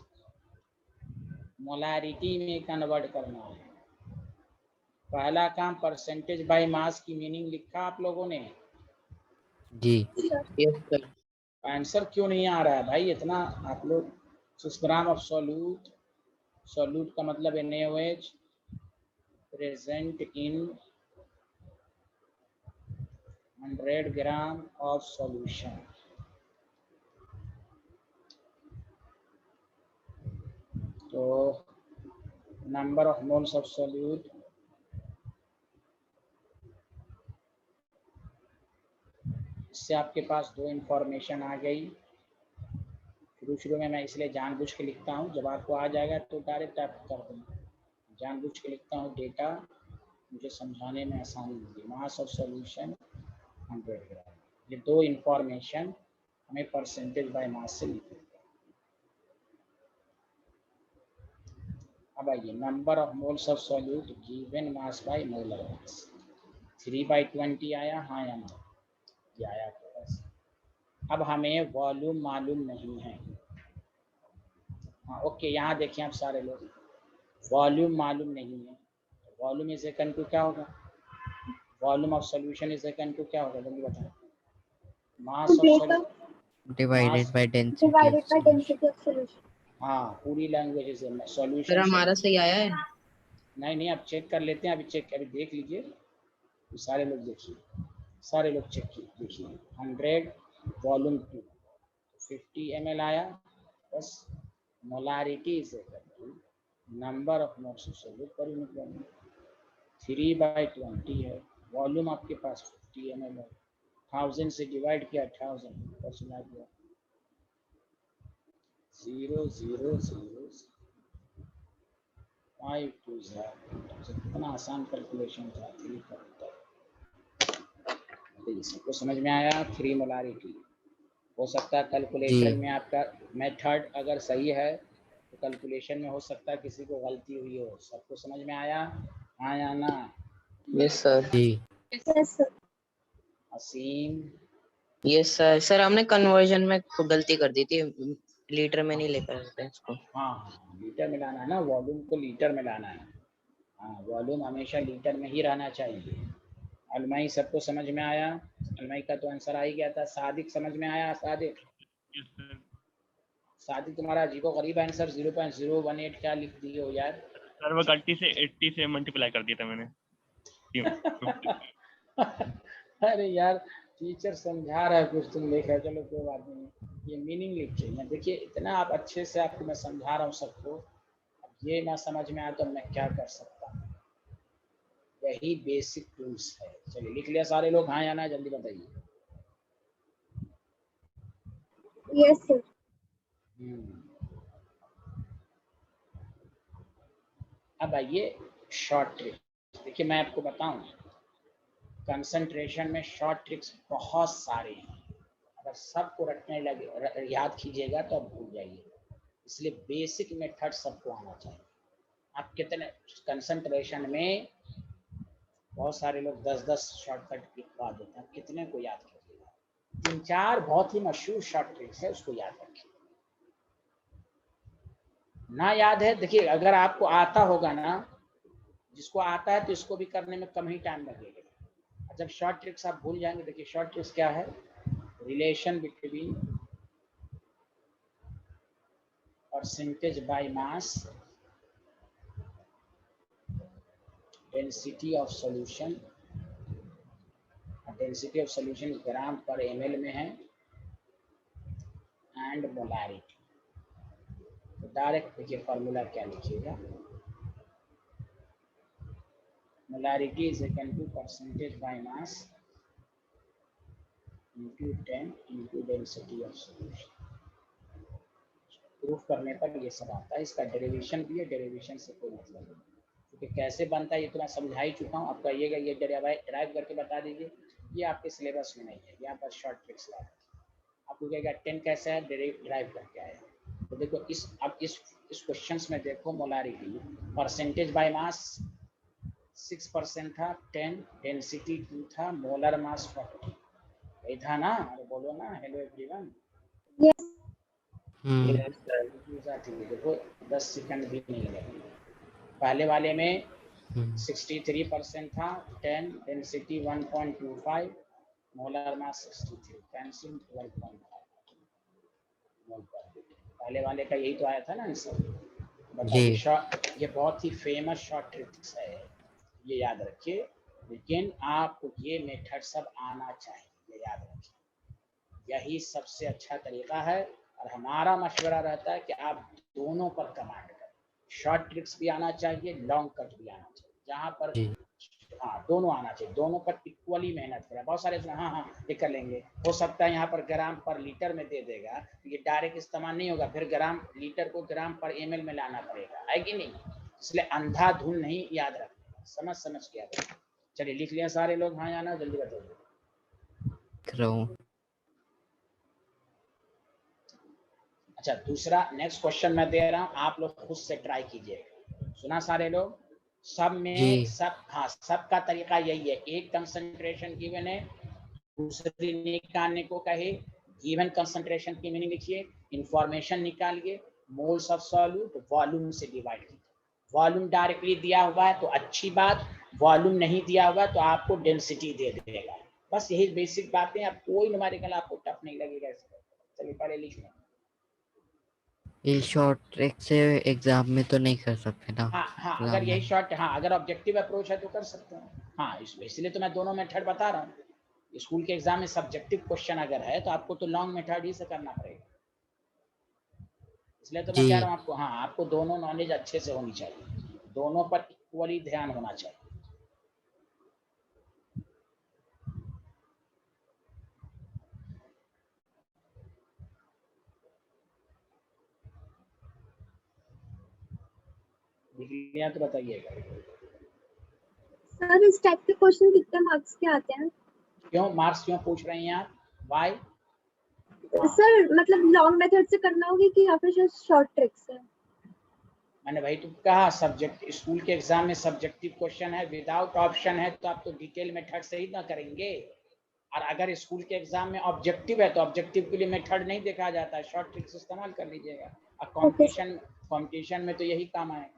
मोलारिटी में कन्वर्ट करना है। पहला काम, परसेंटेज बाय मास की मीनिंग लिखा आप लोगों ने? जी। Yes sir. आंसर क्यों नहीं आ रहा है भाई? इतना आप लोग 6 ग्राम ऑफ सॉल्यूट, सॉल्यूट का मतलब NaOH present in 100 gram of solution. तो number of moles of solute, इससे आपके पास दो इंफॉर्मेशन आ गई। शुरू में मैं इसलिए जानबूझ के लिखता हूँ, जब आपको आ जाएगा तो डायरेक्ट आप कर देंगे। जानबूझ के लिखता हूँ डेटा, मुझे समझाने में आसानी होगी। मास ऑफ सॉल्यूशन 100 ग्राम, ये दो इंफॉर्मेशन हमें परसेंटेज बाय मास से लिखनी है। अब आइए, number of moles of solute given mass by molar mass. 3/20 आया, हाँ या ना? ये आया आपके पास। अब हमें वॉल्यूम मालूम नहीं है। हाँ ओके, यहाँ देखिए आप सारे लोग, वॉल्यूम मालूम नहीं है। वॉल्यूम इज इक्वल टू क्या होगा? Volume of solution is equal to क्या होगा, जल्दी बताओ। Mass of solution divided by density divided of by solution. density of solution. हाँ, पूरी लैंग्वेज है सर सॉल्यूशन। हमारा सही आया है? नहीं, अब चेक कर लेते हैं। अभी चेक, अभी देख लीजिए, सारे लोग देखिए, सारे लोग चेक देखिए। 100 वॉल्यूम 2 50 ml आया, बस molarity is number of moles of solute per unit volume. 3/20 है, वॉल्यूम आपके पास 50 ml है, 1000 से डिवाइड किया 1000 पर सुना दिया 0.000520। कितना आसान कैलकुलेशन था। 3 का उत्तर सबको समझ में आया? 3 मोलारिटी। हो सकता है कैलकुलेशन में आपका मेथड अगर सही है तो कैलकुलेशन में हो सकता है किसी को गलती हुई हो। सबको समझ में आया, हाँ या ना? Yes sir. जी। Yes, sir. Asim, yes sir. Sir हमने कन्वर्जन में गलती कर दी थी, लीटर में नहीं लेकर आए थे इसको। हाँ लीटर में लाना है ना, वॉल्यूम को लीटर में लाना है। हाँ, वॉल्यूम हमेशा लीटर में ही रहना चाहिए। अलमाई सबको समझ में आया? अलमाई का तो आंसर आ ही गया था। सादिक समझ में आया? सादिक, सादिक तुम्हारा अजीबोगरीब आंसर 0.018 क्या लिख दिए हो यार? सर वो गलती से 80 से मल्टीप्लाई कर दिया था मैंने। अरे यार, टीचर समझा रहा है कुछ, तुम देख रहे हो। चलो कोई बात नहीं, ये मीनिंग लिखिए। देखिए इतना आप अच्छे से आपको मैं समझा रहा हूँ सबको, अब ये ना समझ में आया तो मैं क्या कर सकता हूँ। यही बेसिक टूल्स है। चलिए लिख लिया सारे लोग, हाँ या ना, जल्दी बताइए। Yes, sir. अब आइए, शॉर्ट ट्रिक्स। देखिए मैं आपको बताऊं, कंसंट्रेशन में शॉर्ट ट्रिक्स बहुत सारे हैं। अगर सबको रटने लगे, याद कीजिएगा तो आप भूल जाइए। इसलिए बेसिक मेथड सबको आना चाहिए। आप कितने कंसंट्रेशन में बहुत सारे लोग 10-10 शॉर्टकट लिखवा देते हैं, कितने को याद कीजिएगा। 3-4 बहुत ही मशहूर शॉर्ट ट्रिक्स है, उसको याद रखिए। ना याद है, देखिए अगर आपको आता होगा ना, जिसको आता है तो इसको भी करने में कम ही टाइम लगेगा। जब शॉर्ट ट्रिक्स आप भूल जाएंगे, देखिए शॉर्ट ट्रिक्स क्या है, relation between percentage by mass, density of solution, density of solution gram पर ml में है, एंड मोलारिटी। तो डायरेक्ट देखिए फॉर्मूला क्या लिखिएगा, molarity is equal to percentage by mass into 10 into density of solution. Proof करने पर ये सब आता है। इसका डेरिवेशन भी है, डेरिवेशन से कोई मतलब नहीं, क्योंकि कैसे बनता है ये तो मैं समझा ही चुका हूँ। आप कहिएगा ये डेराइव करके बता दीजिए, ये आपके सिलेबस में नहीं है, यहाँ पर शॉर्ट ट्रिक्स ला आपको कहेगा 10 कैसे है, डेराइव करके आया। तो देखो अब इस क्वेश्चंस में देखो, मोलारिटी परसेंटेज बाय मास 6% था, 10 डेंसिटी 2 था, मोलर मास 40 यही था ना। अरे बोलो ना, हेलो एवरीवन। Yes. देखो 10 सेकंड भी नहीं लगे। पहले वाले में 63% था, 10 डेंसिटी 1.25, मोलर मास 63, कैंसिल 12.5 मोल पर। पहले वाले का यही तो आया था ना आंसर। बताइए, ये बहुत ही फेमस शॉर्ट ट्रिक्स है, ये याद रखिए। लेकिन आपको ये मेथड सब आना चाहिए, ये याद रखिए। यही सबसे अच्छा तरीका है, और हमारा मशवरा रहता है कि आप दोनों पर कमांड करें। शॉर्ट ट्रिक्स भी आना चाहिए, लॉन्ग कट भी आना चाहिए, जहाँ पर हाँ दोनों आना चाहिए, दोनों पर इक्वली मेहनत करें। बहुत सारे हाँ ये कर लेंगे, हो सकता है यहाँ पर ग्राम पर लीटर में दे देगा, ये डायरेक्ट इस्तेमाल नहीं होगा, फिर ग्राम लीटर को ग्राम पर ml में लाना पड़ेगा, है कि नहीं। इसलिए अंधाधुन नहीं याद रखना, समझ समझ के याद रखना। चलिए लिख लिया सारे लोग, हाँ या ना, जल्दी बताइए। अच्छा दूसरा नेक्स्ट क्वेश्चन मैं दे रहा हूँ, आप लोग खुद से ट्राई कीजिएगा। सुना सारे लोग, सब में सब हाँ सबका तरीका यही है। एक कंसंट्रेशन गिवन है, दूसरी निकालने को कहे, गिवन कंसंट्रेशन की मीनिंग लिखिए, इंफॉर्मेशन निकालिए, मोल्स ऑफ सॉल्यूट वॉल्यूम से डिवाइड कीजिए। वॉल्यूम डायरेक्टली दिया हुआ है तो अच्छी बात, वॉल्यूम नहीं दिया हुआ तो आपको डेंसिटी दे देगा। बस यही बेसिक बातें, आप कोई न्यूमेरिकल आपको टफ नहीं लगेगा। चलिए पहले लिख लें। ये शॉर्ट ट्रिक से एग्जाम में तो नहीं कर सकते ना। हाँ अगर यही शॉर्ट, हाँ अगर ऑब्जेक्टिव अप्रोच है तो कर सकते हैं। हाँ इसलिए तो मैं दोनों मेथड बता रहा हूँ। स्कूल के एग्जाम में सब्जेक्टिव क्वेश्चन अगर है तो आपको तो लॉन्ग मेथड ही से करना पड़ेगा। इसलिए तो मैं कह रहा हूँ आपको, हाँ आपको दोनों नॉलेज अच्छे से होनी चाहिए, दोनों पर इक्वली ध्यान होना चाहिए। लिखलिया तो बताइएगा। सर इस टाइप के क्वेश्चन कितने मार्क्स के आते हैं? क्यों मार्क्स क्यों पूछ रही हैं आप, व्हाई? सर मतलब लॉन्ग मेथड से करना होगी कि या फिर शॉर्ट ट्रिक से? मैंने भाई तो कहा सब्जेक्ट, स्कूल के एग्जाम में सब्जेक्टिव क्वेश्चन है, विदाउट ऑप्शन है तो आप तो डिटेल मेथड से ही ना करेंगे। और अगर स्कूल के एग्जाम में ऑब्जेक्टिव है तो ऑब्जेक्टिव के लिए मेथड नहीं देखा जाता है, शॉर्ट ट्रिक्स इस्तेमाल कर लीजिएगा। और कंपटीशन में तो यही काम है।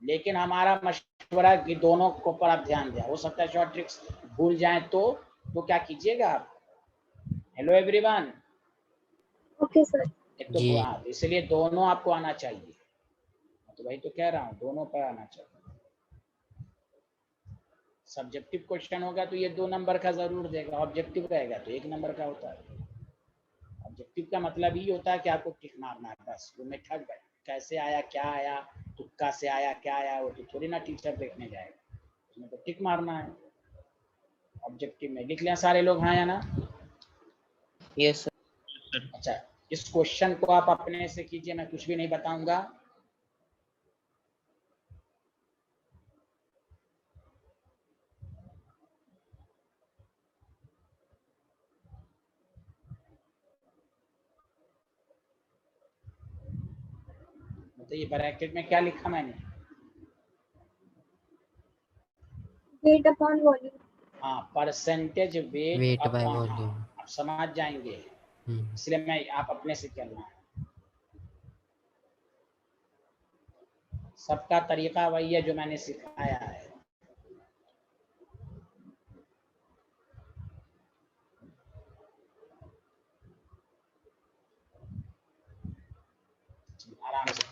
लेकिन हमारा मशवरा कि दोनों को पर आप ध्यान दें, हो सकता है शॉर्ट ट्रिक्स भूल जाएं तो क्या कीजिएगा आप। Hello everyone. Okay sir. तो इसलिए दोनों आपको आना चाहिए, तो भाई तो कह रहा हूँ दोनों पर आना चाहिए। सब्जेक्टिव क्वेश्चन होगा तो ये 2 नंबर का जरूर देगा, ऑब्जेक्टिव रहेगा तो 1 नंबर का होता है। ऑब्जेक्टिव का मतलब ही होता है कि आपको टिक मारना है बस। वो मेथड कैसे आया, क्या आया, तुक्का से आया, क्या आया, वो तो थोड़ी ना टीचर देखने जाएगा, उसमें तो टिक मारना है। ऑब्जेक्टिव में लिख लिया सारे लोग, हाँ या ना? Yes sir. अच्छा इस क्वेश्चन को आप अपने से कीजिए, मैं कुछ भी नहीं बताऊंगा। बताइए ब्रैकेट में क्या लिखा मैंने? Weight upon volume. हाँ, percentage weight weight by upon, volume. हाँ आप समझ जाएंगे, इसलिए मैं आप अपने से करना है। सबका तरीका वही है जो मैंने सिखाया है। आराम से।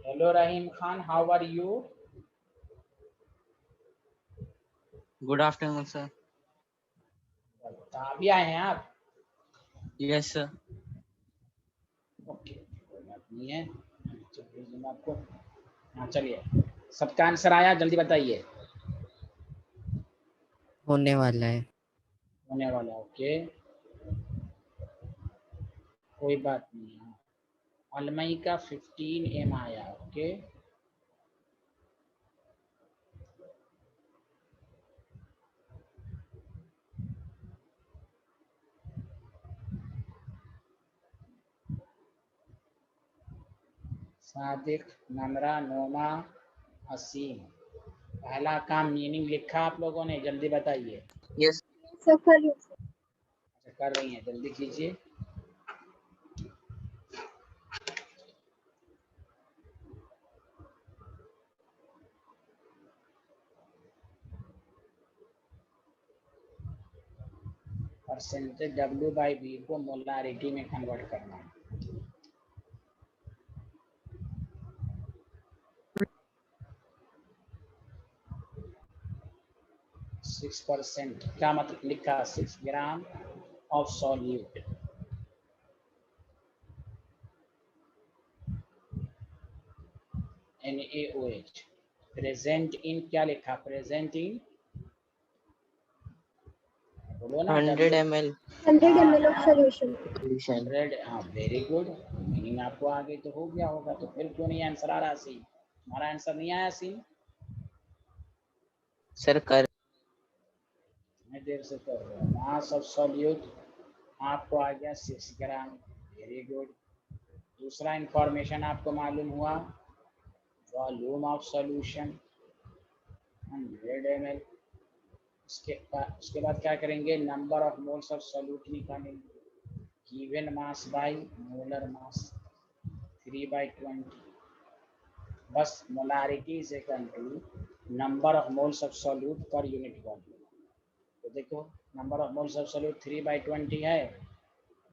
Hello Rahim Khan, how are you? Good afternoon sir. अभी आए हैं आप? Yes sir. ओके, कोई बात नहीं है, चलिए आपको। हाँ चलिए, सबका आंसर आया, जल्दी बताइए। होने वाला है। होने वाला, ओके कोई बात नहीं है। अलमई का 15 m आया, ओके। सादिक, नमरा, नोमा, असीम, पहला काम मीनिंग लिखा आप लोगों ने, जल्दी बताइए। यस सर कर लो सर। अच्छा कर रही हैं, जल्दी कीजिए। परसेंटेज W/V को मोलारिटी में कन्वर्ट करना है। 6% क्या मतलब लिखा? 6 gram of solute, NaOH, present इन, क्या लिखा? प्रेजेंट इन, बोलो ना 100 ml 100 ml ऑफ सॉल्यूशन। 100। हाँ वेरी गुड, मीनिंग आपको आगे तो हो गया होगा, तो फिर क्यों नहीं आंसर आ रहा? सी हमारा आंसर नहीं आया? सी सर कर मैं देर से कर रहा हूँ। मास ऑफ सॉल्यूट आपको आ गया 6 ग्राम, वेरी गुड। दूसरा इंफॉर्मेशन आपको मालूम हुआ, वॉल्यूम ऑफ सॉल्यूशन 100 ml। उसके बाद क्या करेंगे? Number of moles of solute निकालेंगे, given mass by molar mass 3/20। बस molarity is equal to number of moles of solute per unit volume. तो देखो number of moles of solute 3/20 है,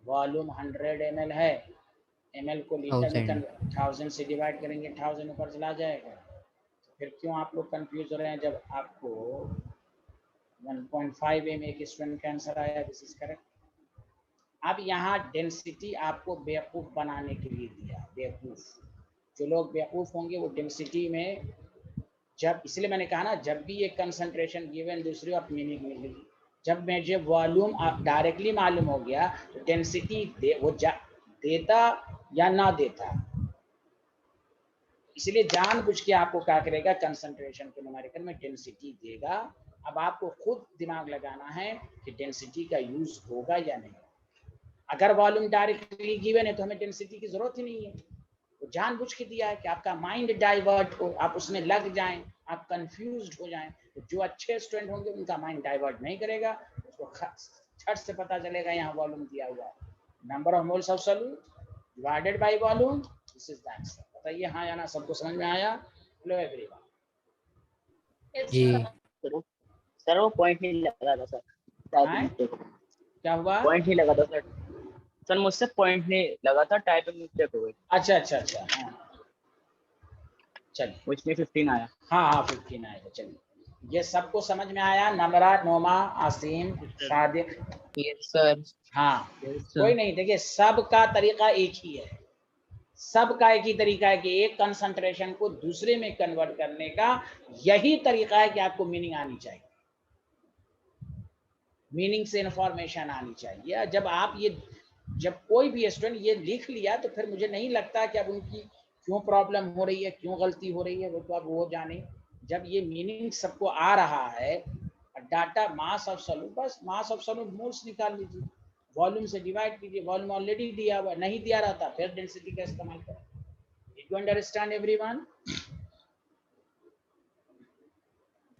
volume 100 ml है, ml को लीटर में 1000 से divide करेंगे, 1000 ऊपर चला जाएगा। तो फिर क्यों आप लोग कंफ्यूज हो रहे हैं जब आपको 1.5 m एक स्टूडेंट का आंसर आया? This is correct. अब यहाँ डेंसिटी आपको बेवकूफ़ बनाने के लिए दिया, बेवकूफ़। जो लोग बेवकूफ़ होंगे वो डेंसिटी में, जब, इसलिए मैंने कहा ना, जब भी एक कंसंट्रेशन गिवन दूसरी आप मीनिंग मिलेगी। जब मुझे वॉल्यूम डायरेक्टली मालूम हो गया तो डेंसिटी वो देता या ना देता, इसलिए जानबूझ के आपको क्या करेगा? कंसंट्रेशन के न्यूमेरिकल में डेंसिटी देगा। अब आपको खुद दिमाग लगाना है कि डेंसिटी का यूज होगा या नहीं। अगर वॉल्यूम डायरेक्टली गिवन है तो हमें डेंसिटी की जरूरत ही नहीं है। वो जानबूझ के दिया है कि आपका माइंड डाइवर्ट हो, आप उसमें लग जाएं, आप कंफ्यूज्ड हो जाएं। तो जो अच्छे स्टूडेंट होंगे उनका माइंड डाइवर्ट नहीं करेगा, उसको झट से पता चलेगा यहाँ वॉल्यूम दिया हुआ है, number of moles of solute divided by volume, this is the answer. बताइए हाँ या ना, सबको समझ में आया? Hello everyone. जी सर वो पॉइंट नहीं लगा था सर, क्या हुआ? पॉइंट नहीं लगा था सर, सर मुझसे पॉइंट नहीं लगा था, टाइपिंग मिस्टेक हो गई। अच्छा अच्छा अच्छा, हाँ चलिए, उसमें 15 आया। हाँ 15 आएगा। चलिए, ये सबको समझ में आया? नमरा, नोमा, आसिम, सादिक? Yes sir. हाँ यस कोई सर। नहीं, देखिए सबका तरीका एक ही है, सबका एक ही तरीका है कि एक कंसंट्रेशन को दूसरे में कन्वर्ट करने का यही तरीका है कि आपको मीनिंग आनी चाहिए, मीनिंग से इंफॉर्मेशन आनी चाहिए। जब कोई भी स्टूडेंट ये लिख लिया तो फिर मुझे नहीं लगता कि अब उनकी क्यों प्रॉब्लम हो रही है, क्यों गलती हो रही है, वो तो अब वो जाने। जब ये मीनिंग सबको आ रहा है, डाटा मास ऑफ सॉल्यूट, बस मास ऑफ सॉल्यूट मोल्स निकाल लीजिए, वॉल्यूम से डिवाइड कीजिए, वॉल्यूम ऑलरेडी दिया हुआ, नहीं दिया रहता फिर डेंसिटी का इस्तेमाल करें। Did you understand everyone?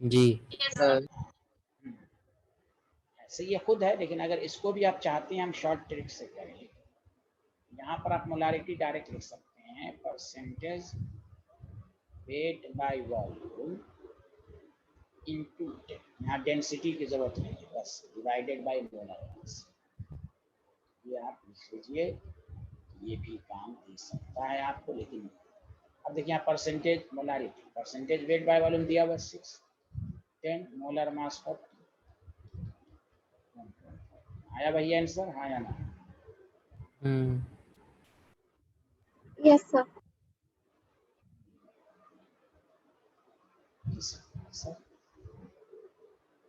जी सर ऐसे ये खुद है, लेकिन अगर इसको भी आप चाहते हैं हम शॉर्ट ट्रिक से करें, यहाँ पर आप मोलारिटी डायरेक्ट लिख सकते हैं, percentage weight by volume into, यहाँ डेंसिटी की जरूरत नहीं है, बस डिवाइडेड बाय मोलर मास। ये आप लिख लीजिए, ये भी काम दे सकता है आपको। लेकिन अब देखिए यहाँ percentage molarity, percentage weight by volume दिया हुआ 6, 10 मोलर मास 40। आया भैया आंसर, हाँ या ना? Yes sir.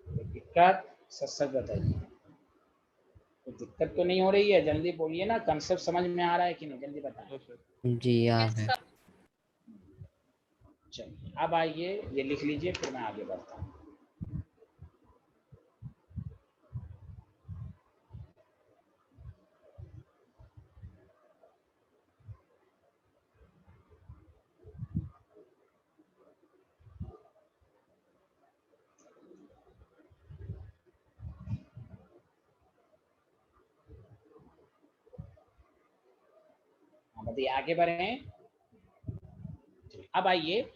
दिक्कत सच बताइए, तो दिक्कत तो नहीं हो रही है? जल्दी बोलिए ना, कंसेप्ट समझ में आ रहा है कि नहीं, जल्दी बताएं। जी आ रहा है। चलिए अब आइए, ये लिख लीजिए, फिर मैं आगे बढ़ता हूँ। बताइए, आगे बढ़े। अब आइए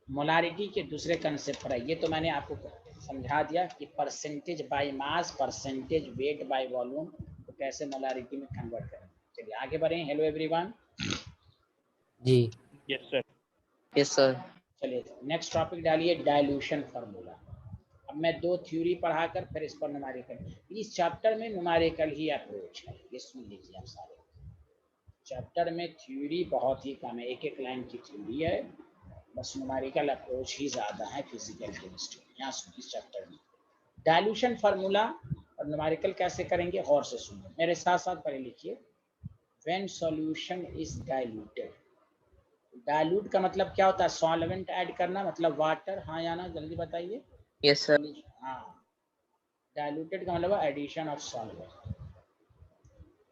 मोलारिटी के दूसरे कंसेप्ट पर आइए। तो मैंने आपको समझा दिया कि percentage by mass, percentage weight by volume को कैसे मोलारिटी में कन्वर्ट करें। चलिए आगे बढ़े। Hello everyone. जी यस सर। Yes sir. चलिए नेक्स्ट टॉपिक डालिए, डाइल्यूशन फार्मूला। अब मैं 2 थ्योरी पढ़ाकर फिर इस पर न्यूमेरिकल, इस चैप्टर में न्यूमेरिकल ही अप्रोच है, ये सुन लीजिए आप सारे। चैप्टर में थ्योरी बहुत ही कम है, एक एक लाइन की थ्योरी है, बस न्यूमेरिकल अप्रोच ही ज़्यादा है फिजिकल केमिस्ट्री। यहाँ सुनिए इस चैप्टर में डाइल्यूशन फार्मूला और न्यूमेरिकल कैसे करेंगे, और से सुनिए, मेरे साथ साथ पढ़े लिखिए। When solution is diluted, dilute का मतलब क्या होता है? सॉल्वेंट ऐड करना, मतलब वाटर, हाँ या ना, जल्दी बताइए। Yes sir. हाँ, डाइल्यूटेड का मतलब addition of solvent.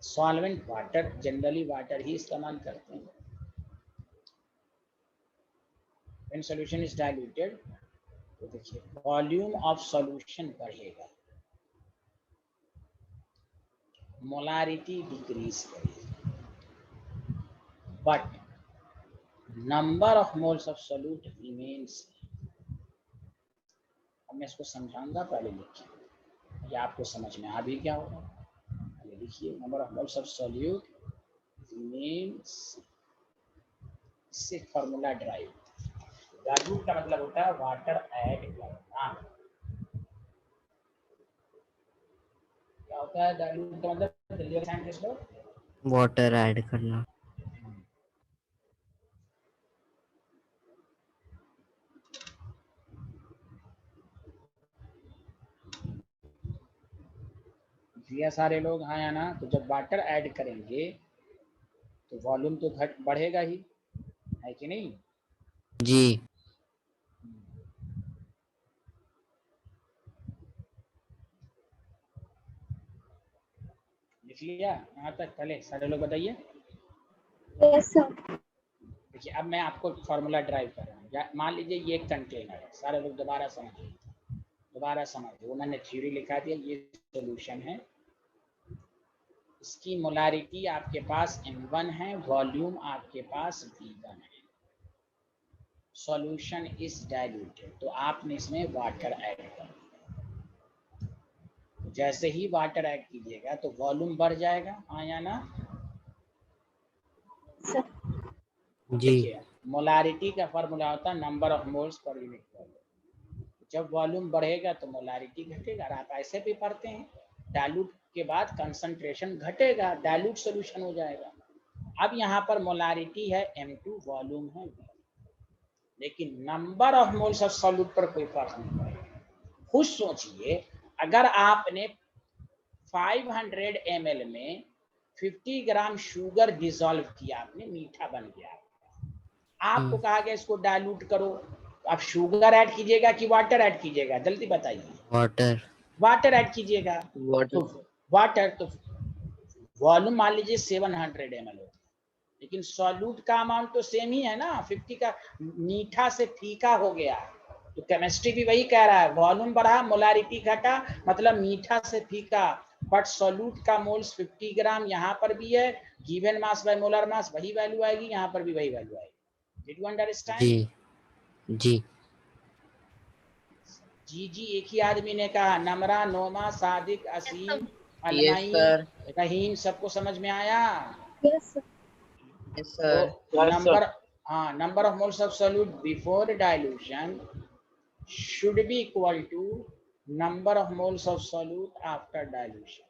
Solvent water, generally water ही इस्तेमाल करते हैं। व्हेन सॉल्यूशन इज डाइल्यूटेड, तो देखिए वॉल्यूम ऑफ सॉल्यूशन बढ़ेगा, मोलारिटी डिक्रीज करेगी, but number of moles of solute remains. अब मैं इसको समझाऊंगा, पहले लिखिए, ये आपको समझ में आ भी क्या होगा। पहले लिखिए, number of moles of solute remains, इससे फॉर्मूला ड्राइव। डाइल्यूट का मतलब होता है वाटर ऐड करना। क्या होता है डाइल्यूट का मतलब? जल्दी बताएं किसको? वाटर ऐड करना। ये सारे लोग हाँ या ना? तो जब वाटर ऐड करेंगे तो वॉल्यूम तो बढ़ेगा ही, है कि नहीं? जी लिख लिया यहाँ तक? पहले सारे लोग बताइए। Yes sir. देखिए अब मैं आपको फॉर्मूला ड्राइव कर रहा हूँ। मान लीजिए ये एक कंटेनर है, सारे लोग दोबारा समझिए, वो मैंने थ्योरी लिखा दिया, ये सॉल्यूशन है, इसकी मोलारिटी आपके पास M1 है, वॉल्यूम आपके पास V1 है, सॉल्यूशन इज डाइल्यूटेड, तो आपने इसमें वाटर ऐड कर दिया। जैसे ही वाटर ऐड कीजिएगा तो वॉल्यूम बढ़ जाएगा, हाँ या ना? जी। देखिए मोलारिटी का फॉर्मूला होता है number of moles per unit volume. जब वॉल्यूम बढ़ेगा तो मोलारिटी घटेगा, और आप ऐसे भी पढ़ते हैं डाइल्यूट के बाद कंसंट्रेशन घटेगा, डाइल्यूट सॉल्यूशन हो जाएगा। अब यहाँ पर मोलारिटी है M2, वॉल्यूम है V, लेकिन number of moles of solute पर कोई फर्क नहीं पड़ेगा। खुद सोचिए, अगर आपने 500 ml में 50 ग्राम शुगर डिसॉल्व किया, आपने मीठा बन गया, आपको कहा गया इसको डाइल्यूट करो, आप शुगर ऐड कीजिएगा कि वाटर ऐड कीजिएगा, जल्दी बताइए। वाटर ऐड कीजिएगा। वाटर। तो वाटर, तो वॉल्यूम मान लीजिए 700 ml हो, लेकिन सॉल्यूट का अमाउंट तो सेम ही है ना, 50 का मीठा से फीका हो गया, तो केमिस्ट्री भी वही कह रहा है, वॉल्यूम बढ़ा मोलारिटी घटा, मतलब मीठा से फीका, बट सॉल्यूट का मोल्स 50 ग्राम यहाँ पर भी है, given mass by molar mass वही वैल्यू आएगी, यहाँ पर भी वही वैल्यू आएगी। Did you understand? जी जी एक ही आदमी ने कहा, नमरा, नोमा, सादिक, असीम, अलमई, रहीम, सबको समझ में आया? यस तो number of moles of solute before dilution should be equal to number of moles of solute after dilution,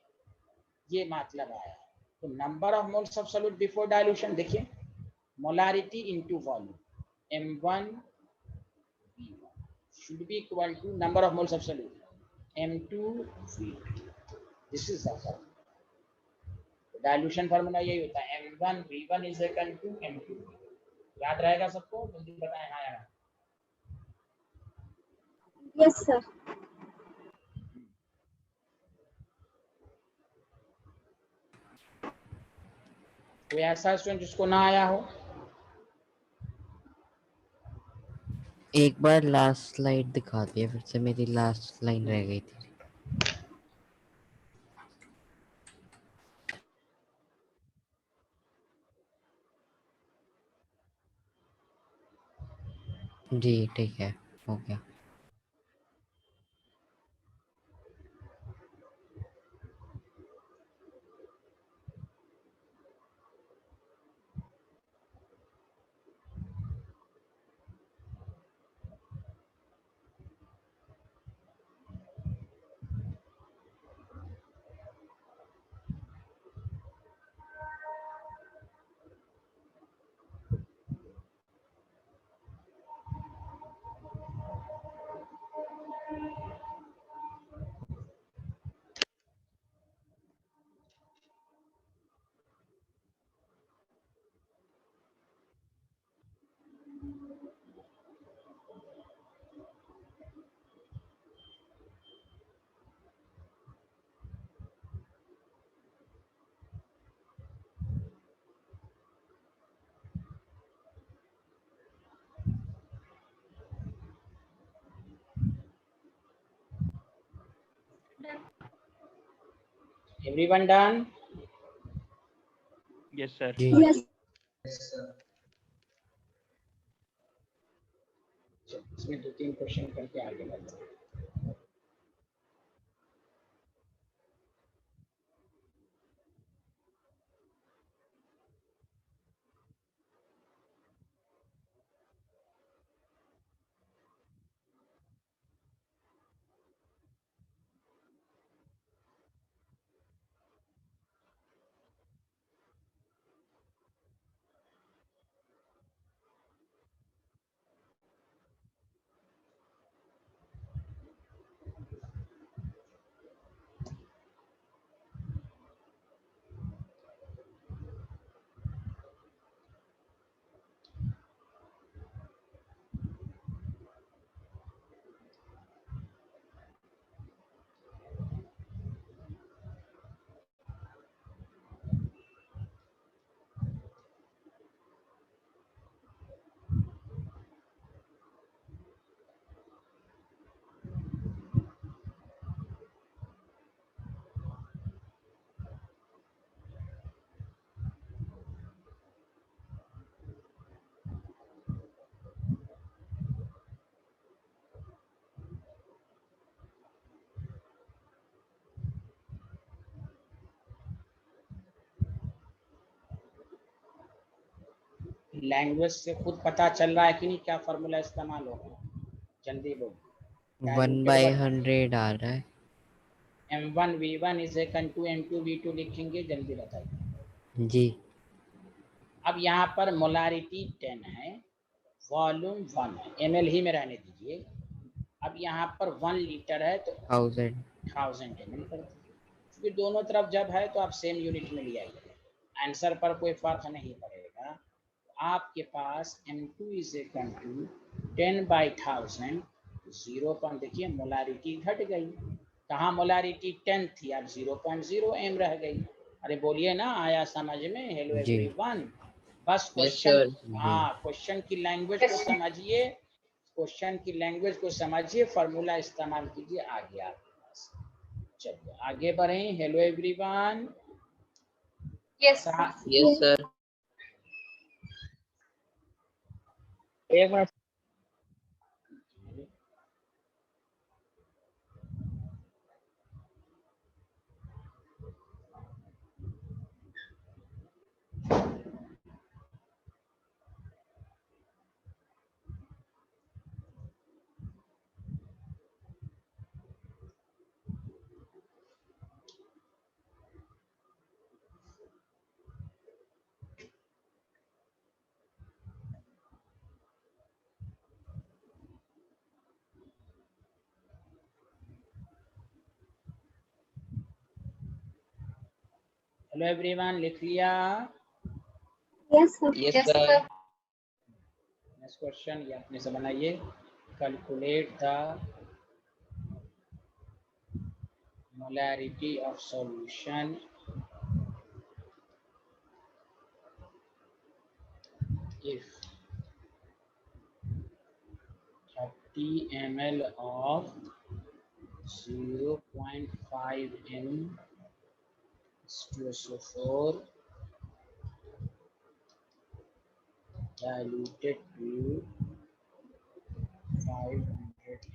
ये मतलब आया। तो number of moles of solute before dilution, देखिए molarity into volume, M1 V1 should be equal to number of moles of solute M2 V2, this is the formula। Dilution formula यही होता है, M1 V1 is equal to M2 V2। याद रहेगा सबको? जल्दी बताएं। हाँ यार, यस सर। कोई ऐसा स्टूडेंट जिसको ना आया हो? एक बार लास्ट स्लाइड दिखा दिया फिर से, मेरी लास्ट लाइन रह गई थी। जी ठीक है, हो गया। Everyone done? Yes, sir. Yes इसमें 2-3 क्वेश्चन करके आगे बढ़ते हैं। लैंग्वेज से खुद पता चल रहा है कि नहीं क्या फार्मूला इस्तेमाल होगा, जल्दी बोलो। 1/100 आ रहा है। m1v1 is equal to m2v2 लिखेंगे, जल्दी बताइए। जी। अब यहाँ पर मोलारिटी 10 है, वॉल्यूम 1 है, ml ही में रहने दीजिए। अब यहाँ पर 1 लीटर है तो 1000 ml कर दीजिए, क्योंकि दोनों तरफ जब है तो आप सेम यूनिट में ले आइए, आंसर पर कोई फर्क नहीं पड़ेगा। आपके पास m2 इज इक्वल टू 10/1000, 0 पर देखिए मोलारिटी घट गई, कहाँ मोलारिटी 10 थी, अब 0.0 m रह गई। अरे बोलिए ना, आया समझ में? हेलो जी। एवरीवन। बस Yes, क्वेश्चन, sir. हाँ क्वेश्चन की लैंग्वेज को समझिए, क्वेश्चन की लैंग्वेज को समझिए, फार्मूला इस्तेमाल कीजिए, आगे आपके पास। चलिए आगे बढ़े। Hello everyone. Yes Yes, sir. एक मिनट। हेलो एवरीवन, लिख लिया? Yes sir. Yes, yes sir. Sir. Next question ये अपने से बनाइए। Calculate the molarity of solution if 30 ml of 0.5 m H2SO4 diluted to 500 ml.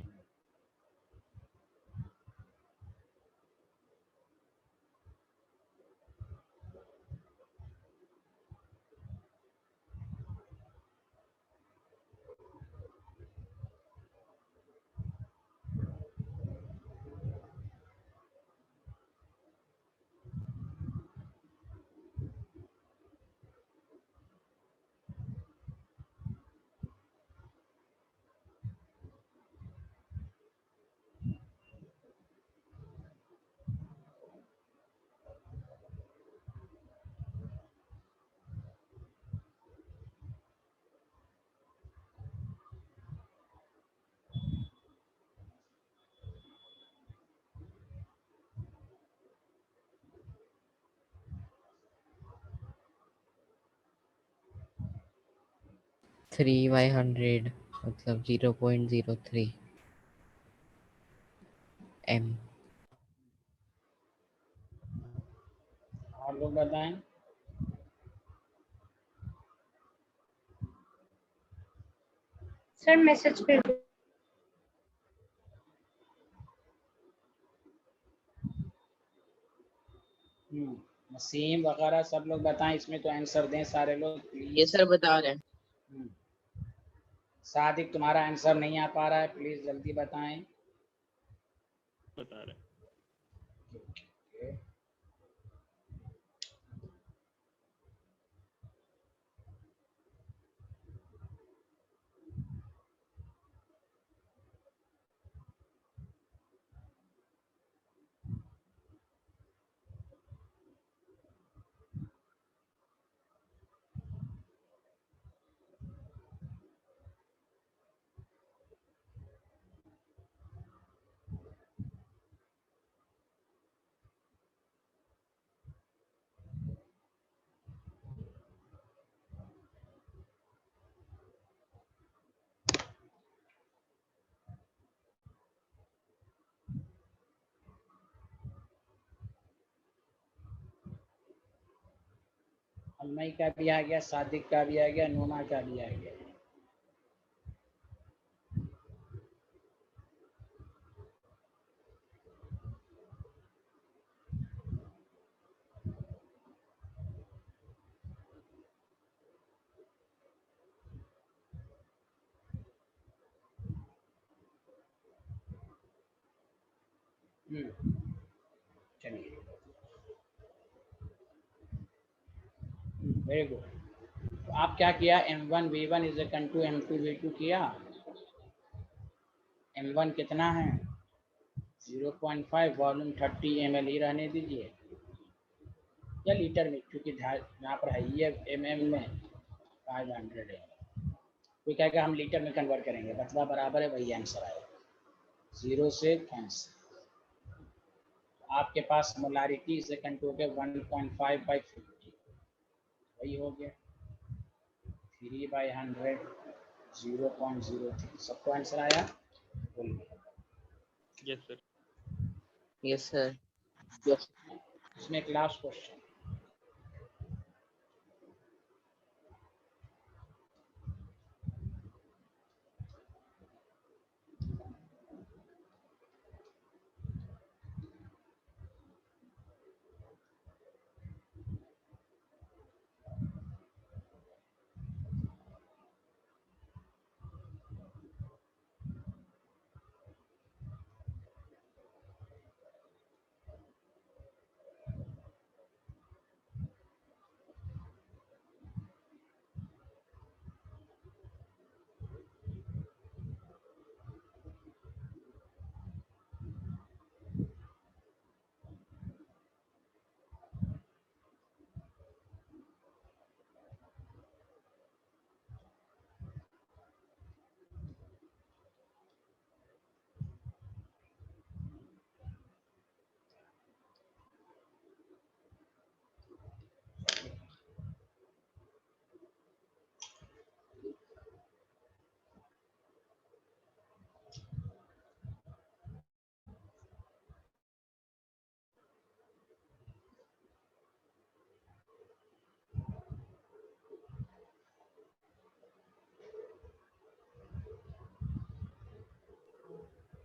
Three by 100 मतलब 0.03 m। और लोग बताएं। सर मैसेज कर दो। नसीम वगैरह सब लोग बताएं, इसमें तो आंसर दें सारे लोग प्लीज। Yes, sir. बता रहे हैं। सादिक तुम्हारा आंसर नहीं आ पा रहा है, प्लीज जल्दी बताएं। बता रहे हैं। अलमई का भी आ गया, सादिक का भी आ गया, नोमा का भी आ गया। चलिए, वेरी गुड। तो आप क्या किया, m1 v1 is equal to m2 v2 किया। m1 कितना है 0.5, वॉल्यूम 30 ml ही रहने दीजिए, या लीटर में, क्योंकि यहाँ पर है ये mm में 500 है, कोई कहेगा हम लीटर में कन्वर्ट करेंगे, बतवा बराबर है, वही आंसर आएगा, 0 से कैंसिल। आपके पास मोलारिटी से कंट्रोल के 1.5/50 वही हो गया, 3/100 0.03। सबको आंसर आया? Yes sir. Yes sir. इसमें एक लास्ट क्वेश्चन,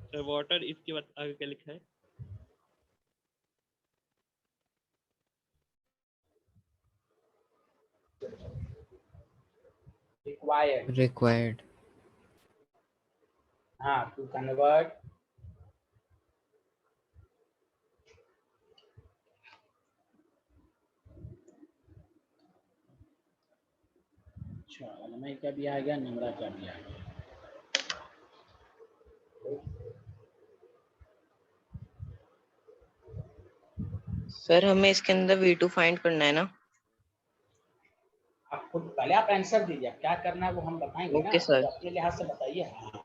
सर वाटर, इसके बाद आगे क्या लिखा है? रिक्वायर्ड। हाँ, टू कन्वर्ट अच्छा, अलमई का भी आ गया, नमरा का भी आ गया। सर हमें इसके अंदर V2 फाइंड करना है ना? आप खुद पहले आप आंसर दीजिए, क्या करना है वो हम बताएंगे ना, ओके सर। तो अपने लिहाज से बताइए। हाँ,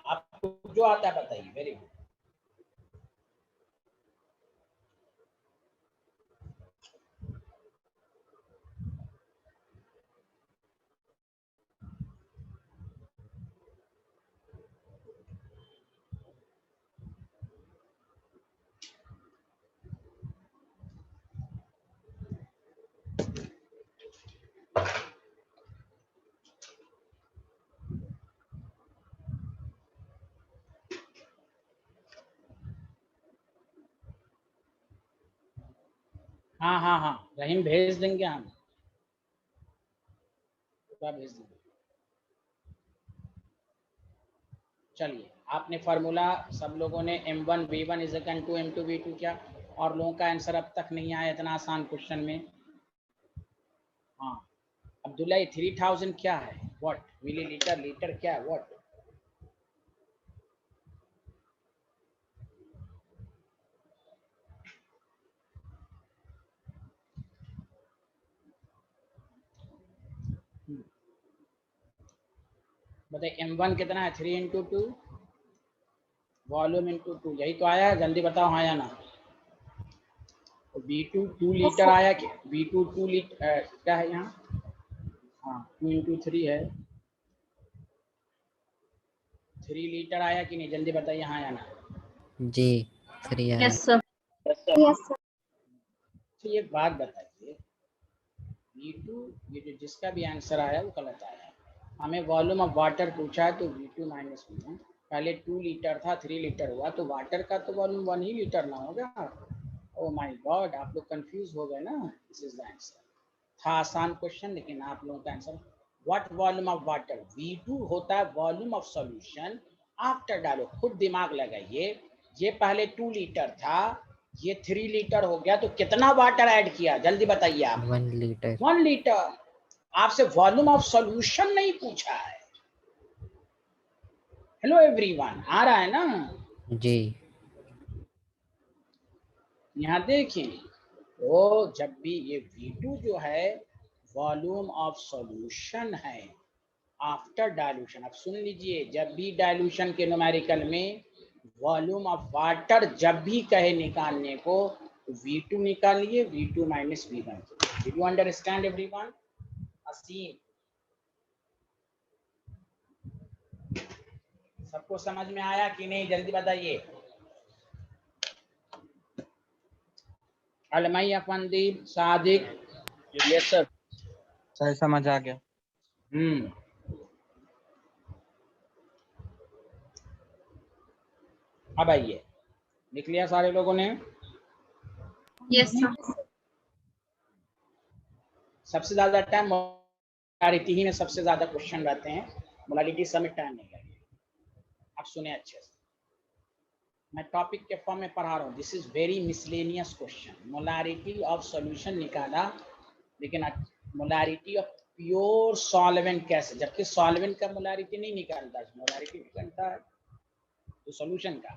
आपको जो आता है बताइए। Very good. हाँ हाँ हाँ, रहीम भेज देंगे हम, क्या भेज देंगे। चलिए, आपने फार्मूला सब लोगों ने m1 v1 is equal to m2 v2 क्या, और लोगों का आंसर अब तक नहीं आया इतना आसान क्वेश्चन में। हाँ, अब्दुल्ला, ये 3000 क्या है, व्हाट, मिलीलीटर, लीटर क्या है, व्हाट? बताइए, m1 कितना है, 3 इंटू 2, वॉल्यूम इंटू 2, यही तो आया है, जल्दी बताओ हाँ या ना। V2 2 लीटर आया कि V2 2 लीटर क्या है यहाँ, हाँ 2 इंटू 3 है, 3 लीटर आया कि नहीं, जल्दी बताइए हाँ या ना। जी 3 आया। Yes sir. Yes sir. तो ये बात बताइए, V2 ये जो जिसका भी आंसर आया वो गलत आया, हमें वॉल्यूम ऑफ वाटर पूछा है, तो V2 माइनस V1, पहले 2 लीटर था 3 लीटर हुआ, तो वाटर का तो वॉल्यूम 1 ही लीटर ना होगा। ओ माय गॉड, आप लोग कंफ्यूज हो गए ना। दिस इज द आंसर, था आसान क्वेश्चन, लेकिन आप लोगों का answer what volume of water, V2 होता है वॉल्यूम ऑफ सॉल्यूशन आफ्टर डालो, खुद दिमाग लगाइए, ये पहले 2 लीटर था, ये 3 लीटर हो गया, तो कितना वाटर ऐड किया जल्दी बताइए आप। 1 लीटर। 1 लीटर। आपसे वॉल्यूम ऑफ सॉल्यूशन नहीं पूछा है। हेलो एवरीवन, आ रहा है ना जी। यहाँ देखें, तो जब भी ये V2 जो है वॉल्यूम ऑफ सॉल्यूशन है आफ्टर डाइल्यूशन। अब सुन लीजिए, जब भी डाइल्यूशन के न्यूमेरिकल में वॉल्यूम ऑफ वाटर जब भी कहे निकालने को, V2 निकालिए, V2 minus V1। Did you understand everyone? Asim, सबको समझ में आया कि नहीं जल्दी बताइए। Almai Afandeep Sadiq. Yes sir. Sir समझ आ गया। अब आइए, लिख लिया सारे लोगों ने? Yes sir. सबसे ज्यादा टाइम मोलारिटी ही में सबसे ज्यादा क्वेश्चन रहते हैं, मोलारिटी समय टाइम नहीं लगेगा। आप सुने अच्छे से, मैं टॉपिक के फॉर्म में पढ़ा रहा हूँ। This is very miscellaneous question. Molarity of solution निकाला, लेकिन मोलारिटी ऑफ प्योर सॉल्वेंट कैसे, जबकि सॉल्वेंट का मोलारिटी नहीं निकालता, मोलारिटी निकालता है तो सॉल्यूशन का।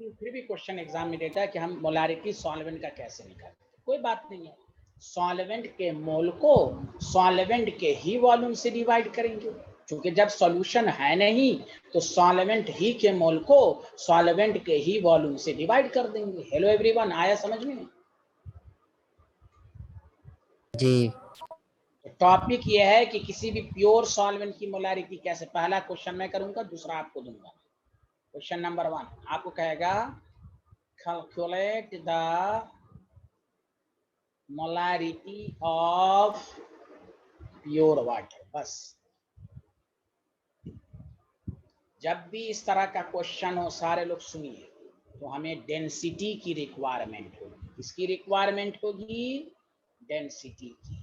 फिर भी क्वेश्चन एग्जाम में देता है कि हम मोलारिटी सॉल्वेंट का कैसे निकालते। कोई बात नहीं है, सॉल्वेंट के मोल को सॉल्वेंट के ही वॉल्यूम से डिवाइड करेंगे, क्योंकि जब सॉल्यूशन है नहीं तो सॉल्वेंट ही के मोल को सॉल्वेंट के ही वॉल्यूम से डिवाइड कर देंगे। हेलो एवरीवन, आया समझ में? जी। टॉपिक ये है कि किसी भी प्योर सॉल्वेंट की मोलारिटी कैसे। पहला क्वेश्चन मैं करूंगा, दूसरा आपको दूंगा। क्वेश्चन नंबर 1 आपको कहेगा calculate the molarity of pure water. बस जब भी इस तरह का क्वेश्चन हो, सारे लोग सुनिए, तो हमें डेंसिटी की रिक्वायरमेंट होगी। किसकी रिक्वायरमेंट होगी? डेंसिटी की।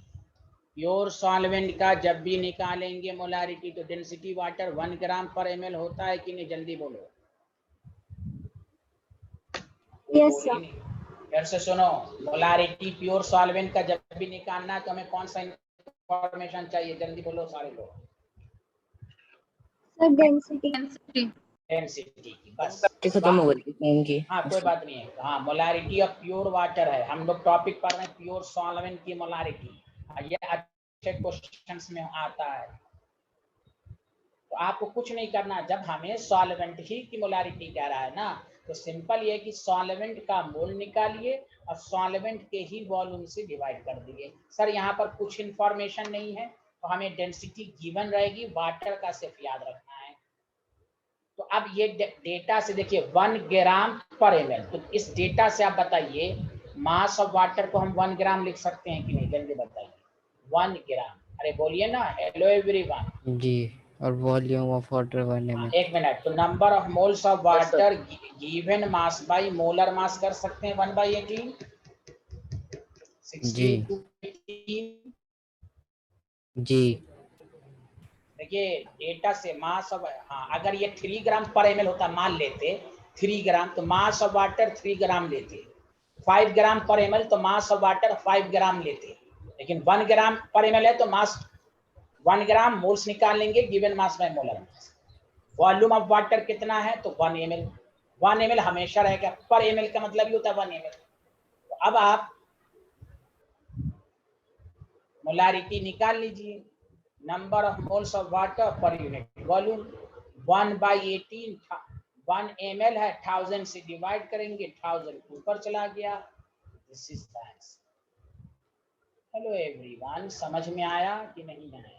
प्योर सॉल्वेंट का जब भी निकालेंगे मोलारिटी, तो डेंसिटी वाटर 1 ग्राम पर ml होता है कि नहीं, जल्दी बोलो। Yes sir. फिर से सुनो, मोलारिटी प्योर सॉल्वेंट का जब भी निकालना है तो हमें कौन सा इंफॉर्मेशन चाहिए, जल्दी बोलो सारे लोग। Sir density. डेंसिटी की, बस खत्म हो गई फोन की। हाँ कोई बात नहीं है। हाँ, मोलारिटी ऑफ प्योर वाटर है, हम लोग टॉपिक पढ़ रहे हैं प्योर सॉल्वेंट की मोलारिटी। ये अच्छे क्वेश्चंस में आता है, तो आपको कुछ नहीं करना। जब हमें सॉल्वेंट ही की मोलारिटी कह रहा है ना, तो सिंपल ये कि सॉल्वेंट का मोल निकालिए और सॉल्वेंट के ही वॉल्यूम से डिवाइड कर दिए। सर यहाँ पर कुछ इंफॉर्मेशन नहीं है, तो हमें डेंसिटी गिवन रहेगी, वाटर का सिर्फ याद रखना है। तो अब ये डेटा से देखिए 1 ग्राम पर ml, तो इस डेटा से आप बताइए मास ऑफ वाटर को हम 1 ग्राम लिख सकते हैं कि नहीं, जल्दी बताइए। 1 ग्राम, अरे बोलिए ना। Hello everyone. जी। और वॉल्यूम ऑफ वाटर 1 ml। एक मिनट, तो number of moles of water given mass by molar mass कर सकते हैं 1/18, 16 to 18। जी। देखिए डेटा से मास ऑफ, हाँ अगर ये 3 ग्राम पर ml होता, मान लेते 3 ग्राम, तो मास ऑफ वाटर 3 ग्राम लेते। 5 ग्राम पर ml तो मास ऑफ वाटर 5 ग्राम लेते, लेकिन 1 ग्राम पर ml है तो मास 1 ग्राम मोल्स निकाल लेंगे given mass by molar mass. Volume of water कितना है, तो 1 ml। 1 ml हमेशा रहेगा, पर ml का मतलब ही होता है 1 ml। तो अब आप मोलारिटी निकाल लीजिए, number of moles of water पर यूनिट वॉल्यूम 1/18। 1 ml है, 1000 से डिवाइड करेंगे, 1000 ऊपर चला गया। This is the answer. Hello everyone, समझ में आया कि नहीं आया?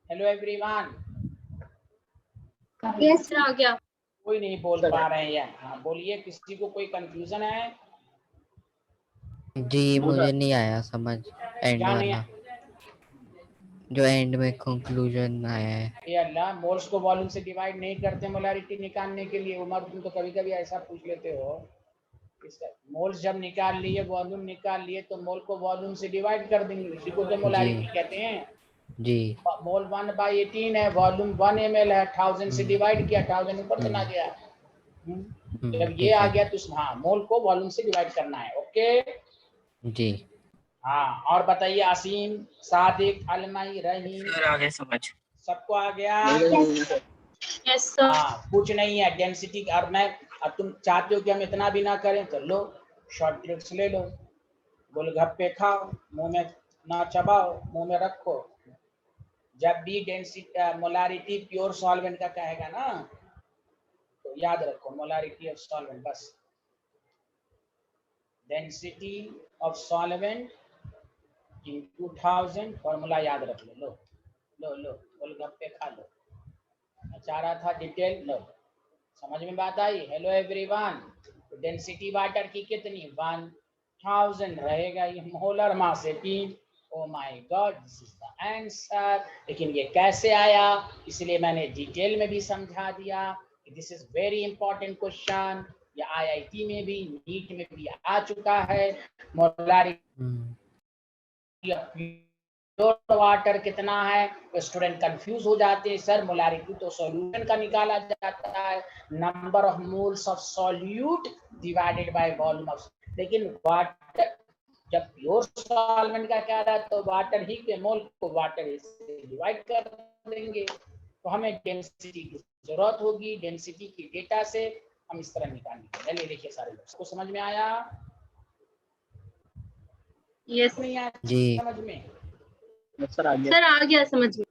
Hello everyone. यस सर, आ गया। कोई नहीं बोल पा रहे हैं यार? हाँ बोलिए, किसी को कोई कंफ्यूजन है? जी मुझे नहीं आया समझ एंड क्या नहीं? वाला, जो एंड में कंक्लूजन आया है। ये अल्लाह, मोल्स को वॉल्यूम से डिवाइड नहीं करते मोलारिटी निकालने के लिए। उमर तुम तो कभी कभी ऐसा पूछ लेते हो। इसका मोल्स जब निकाल लिए, वॉल्यूम निकाल लिए, तो मोल को वॉल्यूम से डिवाइड कर देंगे, इसी को तो मोलारिटी कहते हैं। जी। मोल 1/18 है, वॉल्यूम 1 ml है, 1000 से डिवाइड किया, 1000 ऊपर चला गया। जब ये ठीक आ है गया तो हाँ मोल को वॉल्यूम से डिवाइड करना है। ओके जी। हाँ, और बताइए आसीम, सादिक, अलमाई, रहीम, सर आगे समझ। सबको आ गया? Yes, sir. हाँ, कुछ नहीं है डेंसिटी। और मैं, अब तुम चाहते हो कि हम इतना भी ना करें तो लो शॉर्ट ट्रिक्स ले लो, गोलगप्पे खाओ, मुंह में ना चबाओ, मुंह में रखो। जब भी डेंसिटी मोलारिटी प्योर सॉल्वेंट का कहेगा ना तो याद रखो मोलारिटी ऑफ सॉल्वेंट, बस density of solvent in 2000 formula याद रख लो। लो लो लो गोलगप्पे खा लो। मैं चाह रहा था डिटेल, लो समझ में बात आई? हेलो एवरीवन, डेंसिटी वाटर की कितनी? 1000 रहेगा, ये molar mass 18। Oh my God, this is the answer. लेकिन ये कैसे आया, इसलिए मैंने डिटेल में भी समझा दिया कि this is very important question. ये आईआईटी में भी, नीट में भी आ चुका है। मोलारिटी प्योर वाटर कितना है, तो स्टूडेंट कंफ्यूज हो जाते हैं, सर मोलारिटी तो सॉल्यूशन का निकाला जाता है, number of moles of solute divided by volume of, लेकिन वाटर जब प्योर सॉल्वेंट का क्या रहा तो वाटर ही के मोल को वाटर से डिवाइड कर देंगे, तो हमें डेंसिटी की जरूरत होगी। डेंसिटी की डेटा से हम इस तरह निकालेंगे। चलिए देखिए सारे लोग को समझ में आया? Yes. नहीं आया जी। समझ में? सर आगे। Sir, आ गया समझ में.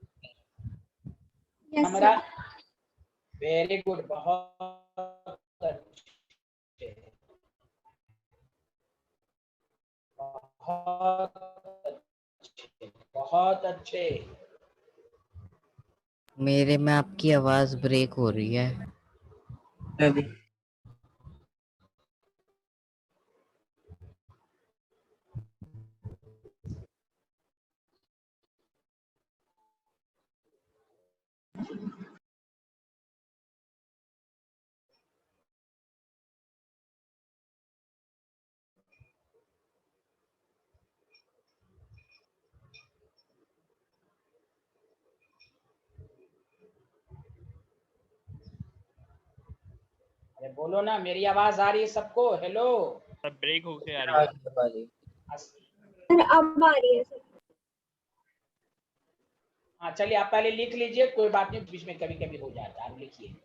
Yes, हमारा sir. वेरी गुड, बहुत अच्छे, बहुत अच्छे, बहुत अच्छे। मेरे में आपकी आवाज ब्रेक हो रही है। अभी अरे बोलो ना, मेरी आवाज आ रही है सबको? हेलो। सब ब्रेक होके आ सर रही है। आगे वाली। Sir, अब आ रही है sir. हाँ चलिए आप पहले लिख लीजिए, कोई बात नहीं, बीच में कभी कभी हो जाता है, आप लिखिए।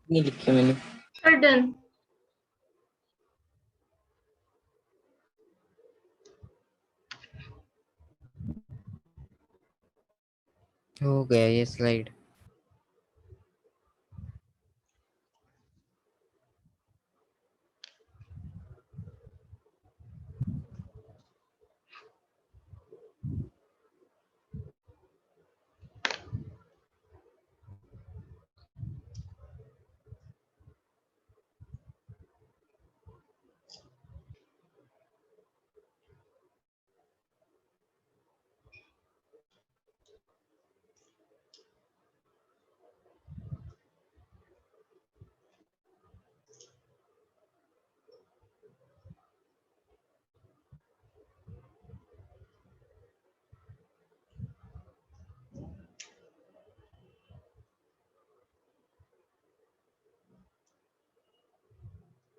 नहीं लिखे मैंने। Sir, done. हो गया ये स्लाइड।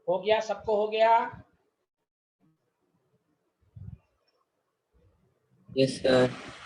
हो गया, सबको हो गया? Yes sir.